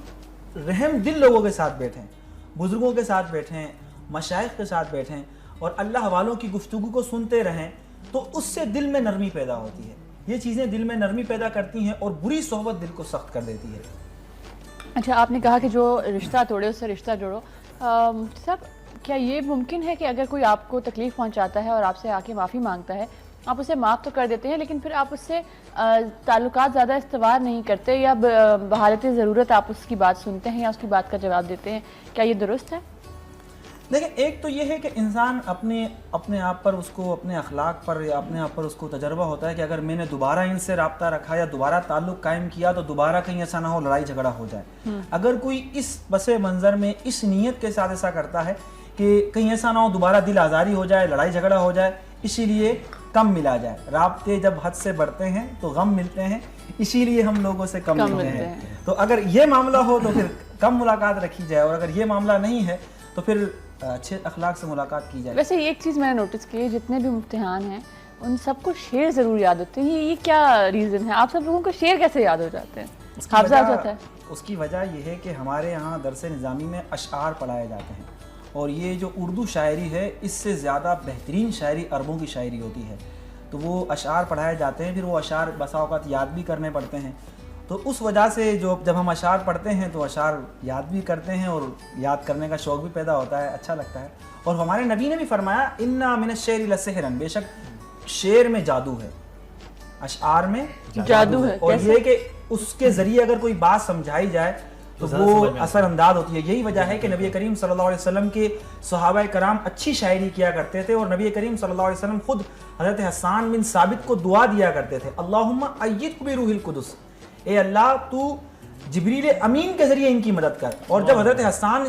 रहम दिल लोगों के साथ बैठें, बुजुर्गों के साथ बैठें, मशाइख के साथ बैठें और अल्लाह वालों की गुफ्तगू को सुनते रहें, तो उससे दिल में नरमी पैदा होती है। ये चीज़ें दिल में नरमी पैदा करती हैं और बुरी सोहबत दिल को सख्त कर देती है। अच्छा, आपने कहा कि जो रिश्ता तोड़े उससे रिश्ता जोड़ो। साहब, क्या ये मुमकिन है कि अगर कोई आपको तकलीफ़ पहुंचाता है और आपसे आके माफ़ी मांगता है, आप उसे माफ़ तो कर देते हैं, लेकिन फिर आप उससे ताल्लुकात ज़्यादा इस्तवार नहीं करते, या बहालत ज़रूरत आप उसकी बात सुनते हैं या उसकी बात का जवाब देते हैं, क्या ये दुरुस्त है? देखिए, एक तो ये है कि इंसान अपने आप पर, उसको अपने अखलाक पर या अपने आप पर उसको तजर्बा होता है कि अगर मैंने दोबारा इनसे रब्ता रखा या दोबारा ताल्लुक कायम किया तो दोबारा कहीं ऐसा ना हो लड़ाई झगड़ा हो जाए। अगर कोई इस पसे मंज़र में इस नीयत के साथ ऐसा करता है कि कहीं ऐसा ना हो दोबारा दिल आज़ारी हो जाए, लड़ाई झगड़ा हो जाए, इसीलिए कम मिला जाए। राब्ते जब हद से बढ़ते हैं तो गम मिलते हैं, इसीलिए हम लोगों से कम मिलते हैं। तो अगर ये मामला हो तो फिर कम मुलाकात रखी जाए, और अगर ये मामला नहीं है तो फिर अच्छे अखलाक से मुलाकात की जाए। वैसे एक चीज़ मैंने नोटिस की है, जितने भी इम्तिहान हैं उन सबको शेर ज़रूर याद होते हैं। ये क्या रीज़न है? आप सब लोगों को शेर कैसे याद हो जाते हैं? हाफ़िज़ा हो जाता है? उसकी वजह यह है कि हमारे यहाँ दरस निज़ामी में अशआर पढ़ाए जाते हैं, और ये जो उर्दू शायरी है इससे ज़्यादा बेहतरीन शायरी अरबों की शायरी होती है, तो वो अशआर पढ़ाए जाते हैं। फिर वो अशआर बसा औक़ात याद भी करने पड़ते हैं, तो उस वजह से जब हम अशार पढ़ते हैं तो अशार याद भी करते हैं और याद करने का शौक़ भी पैदा होता है, अच्छा लगता है। और हमारे नबी ने भी फरमाया, इन्ना मिनश्शेरि लसिहरन, बेशक शेर में जादू है, अशार में जादू है। और ये कि उसके ज़रिए अगर कोई बात समझाई जाए तो वो असरअंदाज होती है। यही वजह है कि नबी करीम सल्लल्लाहु अलैहि वसल्लम के सहाबा कराम अच्छी शायरी किया करते थे, और नबी करीम सल्लल्लाहु अलैहि वसल्लम खुद हज़रत हसन बिन साबित को दुआ दिया करते थे, अल्लाहुम्मा अय्यिद बिरूहिल कुदुस, ए अल्लाह तू जिब्रील अमीन के ज़रिए इनकी मदद कर। और जब हज़रत हसन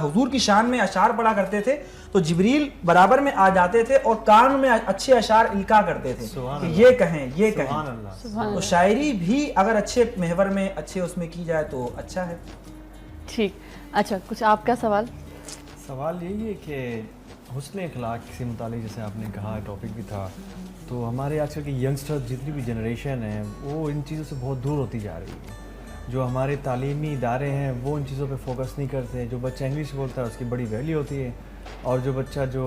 हुजूर की शान में अशार पढ़ा करते थे तो जिब्रील बराबर में आ जाते थे और कान में अच्छे अशार इल्का करते थे कि ये कहें, ये कहें। तो शायरी भी अगर अच्छे महवर में, अच्छे उसमें की जाए तो अच्छा है। ठीक, अच्छा कुछ आपका सवाल? सवाल यही है कि हुस्न अखलाक से मुतालिक जैसे आपने कहा, टॉपिक भी था, तो हमारे आजकल के यंगस्टर्स जितनी भी जनरेशन है वो इन चीज़ों से बहुत दूर होती जा रही है। जो हमारे तालीमी इदारे हैं वो उन चीज़ों पे फोकस नहीं करते। जो बच्चा इंग्लिश बोलता है उसकी बड़ी वैल्यू होती है, और जो बच्चा जो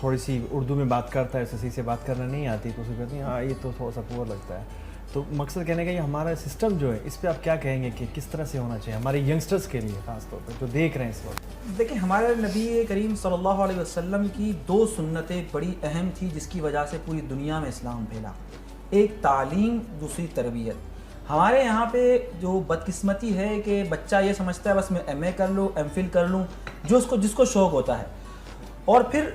थोड़ी सी उर्दू में बात करता है, उसे सही से बात करना नहीं आती, तो उसे कहते हैं हाँ ये तो थोड़ा सा पुअर लगता है। तो मकसद कहने का ये हमारा सिस्टम जो है इस पे आप क्या कहेंगे कि किस तरह से होना चाहिए हमारे यंगस्टर्स के लिए, ख़ास तौर पर जो देख रहे हैं इस वक्त? देखिए, हमारे नबी करीम सल्लल्लाहु अलैहि वसल्लम की 2 सुन्नतें बड़ी अहम थी जिसकी वजह से पूरी दुनिया में इस्लाम फैला। एक तालीम, दूसरी तरबियत। हमारे यहाँ पे जो बदकिस्मती है कि बच्चा ये समझता है बस मैं MA कर लूँ, MPhil कर लूँ, जिसको शौक़ होता है। और फिर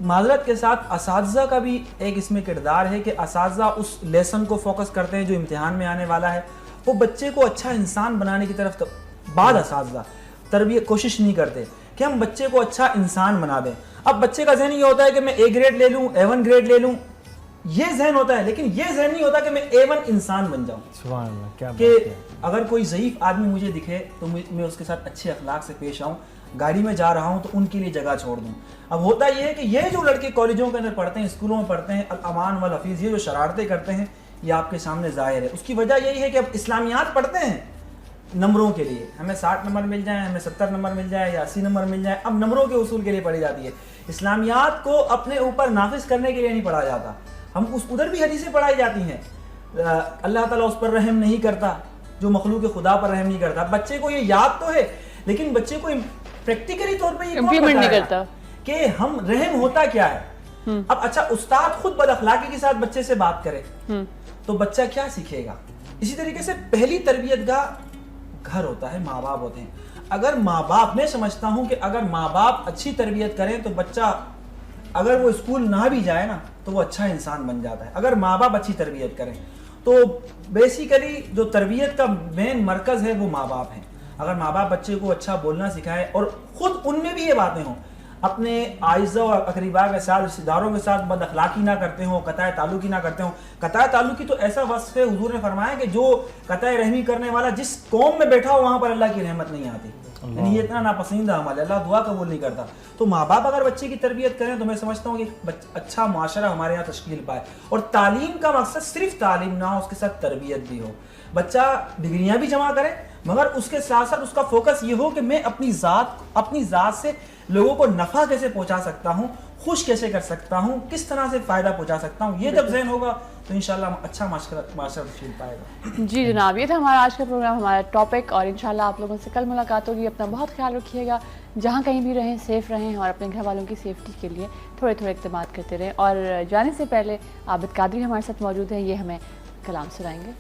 माजरत के साथ असातिज़ा का भी एक इसमें किरदार है कि असातिज़ा उस लेसन को फोकस करते हैं जो इम्तिहान में आने वाला है, वो बच्चे को अच्छा इंसान बनाने की तरफ बाद असातिज़ा तरबियत कोशिश नहीं करते कि हम बच्चे को अच्छा इंसान बना दें। अब बच्चे का जहन ये होता है कि मैं A ग्रेड ले लूँ, A1 ग्रेड ले लूँ, ये जहन होता है, लेकिन ये जहन नहीं होता कि मैं A1 इंसान बन जाऊँ। सुभान अल्लाह, क्या कि बात है। अगर कोई ज़ईफ़ आदमी मुझे दिखे तो मैं उसके साथ अच्छे अखलाक से पेश आऊँ, गाड़ी में जा रहा हूँ तो उनके लिए जगह छोड़ दूँ। अब होता यह है कि ये जो लड़के कॉलेजों के अंदर पढ़ते हैं, स्कूलों में पढ़ते हैं, अल-अमान वल हफीज़, ये जो शरारतें करते हैं ये आपके सामने ज़ाहिर है। उसकी वजह यही है कि अब इस्लामियात पढ़ते हैं नंबरों के लिए, हमें 60 नंबर मिल जाए, हमें 70 नंबर मिल जाए या 80 नंबर मिल जाए। अब नंबरों के उसूल के लिए पढ़ी जाती है। इस्लामियात को अपने ऊपर नाफिज करने के लिए नहीं पढ़ा जाता। हम उधर भी हदीसें पढ़ाई जाती हैं, अल्लाह ताला उस पर रहम नहीं करता जो मखलूक खुदा पर रहम नहीं करता। बच्चे को ये याद तो है लेकिन बच्चे को प्रैक्टिकली तौर पे ये इम्प्लीमेंट नहीं करता कि हम रहम होता क्या है। अब अच्छा, उस्ताद खुद बदअखलाकी के साथ बच्चे से बात करे तो बच्चा क्या सीखेगा? इसी तरीके से पहली तरबियत का घर होता है, माँ बाप होते हैं। अगर माँ बाप, मैं समझता हूँ कि अगर माँ बाप अच्छी तरबियत करें तो बच्चा अगर वो स्कूल ना भी जाए ना तो वो अच्छा इंसान बन जाता है, अगर माँ बाप अच्छी तरबियत करें। तो बेसिकली जो तरबियत का मेन मरकज़ है वो माँ बाप हैं। अगर माँ बाप बच्चे को अच्छा बोलना सिखाए और ख़ुद उनमें भी ये बातें हों, अपने आइज़ा और अकरीबा के साथ, रिश्तेदारों के साथ बदअखलाकी ना करते हों, कताए ताल्लुकी ना करते हों। कताए ताल्लुकी तो ऐसा वस्फ़ है, हुजूर ने फरमाया कि जो कताए रहमी करने वाला जिस कौम में बैठा हो वहाँ पर अल्लाह की रहमत नहीं आती। यानी ये इतना नापसंदीदा अमल, अल्लाह दुआ कबूल नहीं करता। तो माँ बाप अगर बच्चे की तरबियत करें तो मैं समझता हूँ कि अच्छा माशरा हमारे यहाँ तश्कील पाए। और तालीम का मकसद सिर्फ तालीम ना हो, उसके साथ तरबियत भी हो। बच्चा डिग्रियाँ भी जमा करे मगर उसके साथ साथ उसका फोकस ये हो कि मैं अपनी ज़ात से लोगों को नफ़ा कैसे पहुँचा सकता हूँ, खुश कैसे कर सकता हूँ, किस तरह से फ़ायदा पहुँचा सकता हूँ। ये जब ज़हन होगा तो इंशाल्लाह अच्छा माशरा तश्कील पाएगा। जी जनाब, ये था हमारा आज का प्रोग्राम, हमारा टॉपिक, और इंशाल्लाह आप लोगों से कल मुलाकात होगी। अपना बहुत ख्याल रखिएगा, जहाँ कहीं भी रहें सेफ़ रहें और अपने घर वालों की सेफ्टी के लिए थोड़े थोड़े इक़दाम करते रहें। और जाने से पहले आबिद कादरी हमारे साथ मौजूद हैं, ये हमें कलाम सुनाएंगे।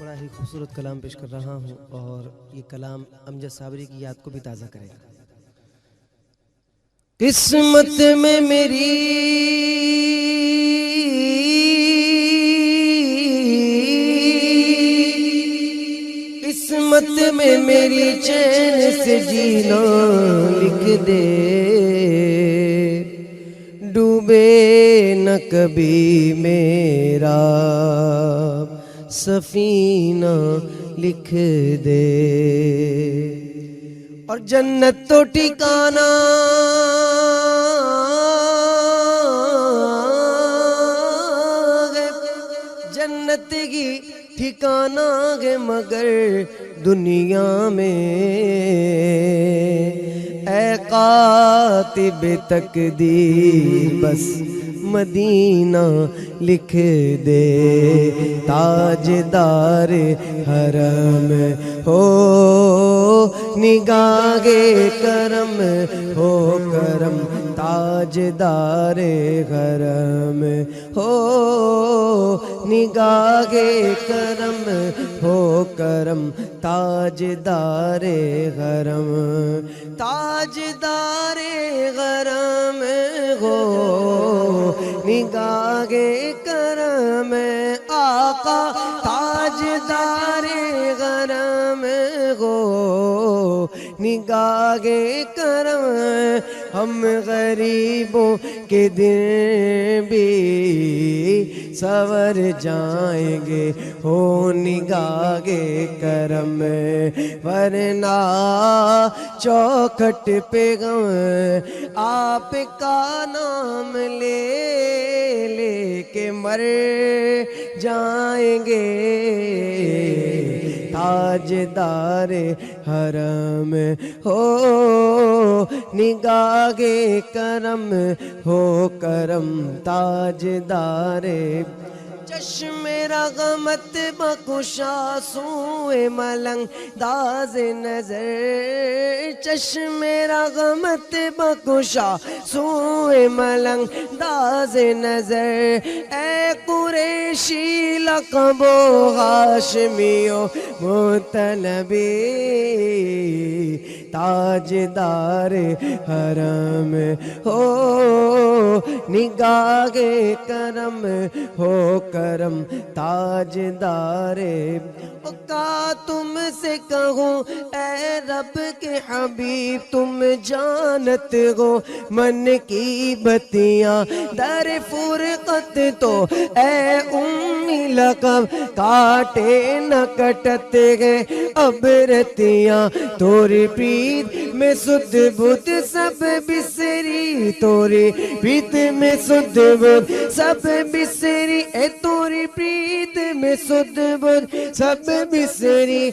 बड़ा ही खूबसूरत कलाम पेश कर रहा हूँ और ये कलाम अमजद साबरी की याद को भी ताज़ा करेगा। किस्मत में मेरी चैन से जीना लिख दे, डूबे न कभी मेरा सफीना लिख दे। और जन्नत तो ठिकाना है, जन्नत की ठिकाना है मगर दुनिया में ऐ कातिब तकदीर बस मदीना लिख दे। ताजदार हरम हो निगाहे करम हो करम, ताजदार हरम हो निगाहे करम हो करम, ताजदार हरम, ताजदार हरम हो निगाहे करम निगाहे करम हम गरीबों के दिन भी सवर जाएंगे हो निगाहे करम वरना चौखट पे गम आपका नाम ले लेके मर जाएंगे ताजदार हरम हो निगाहे करम हो करम ताजदारे चश्मे रगमत बकुशा सूए मलंग दाज नजर चश्मे रगमत बकुशा सूए मलंग दाज नजर ए कुरैशी लक़बो हाशमियो मुतनबी ताजदार हरम हो निगाहे करम हो करम ताजदारे का तुमसे कहूँ ऐ रब के हबीब तुम जानत हो मन की बत्तियाँ दर फुरकत तो ऐ उम्मी लक़ब काटे न कटत गए अब रतियाँ तोरी प्रीत में सुध बुध सब बिसरी तोरी प्रीत में सुध बुध सब बिसरी ए तोरी प्रीत में सुध बुध सब बिसरी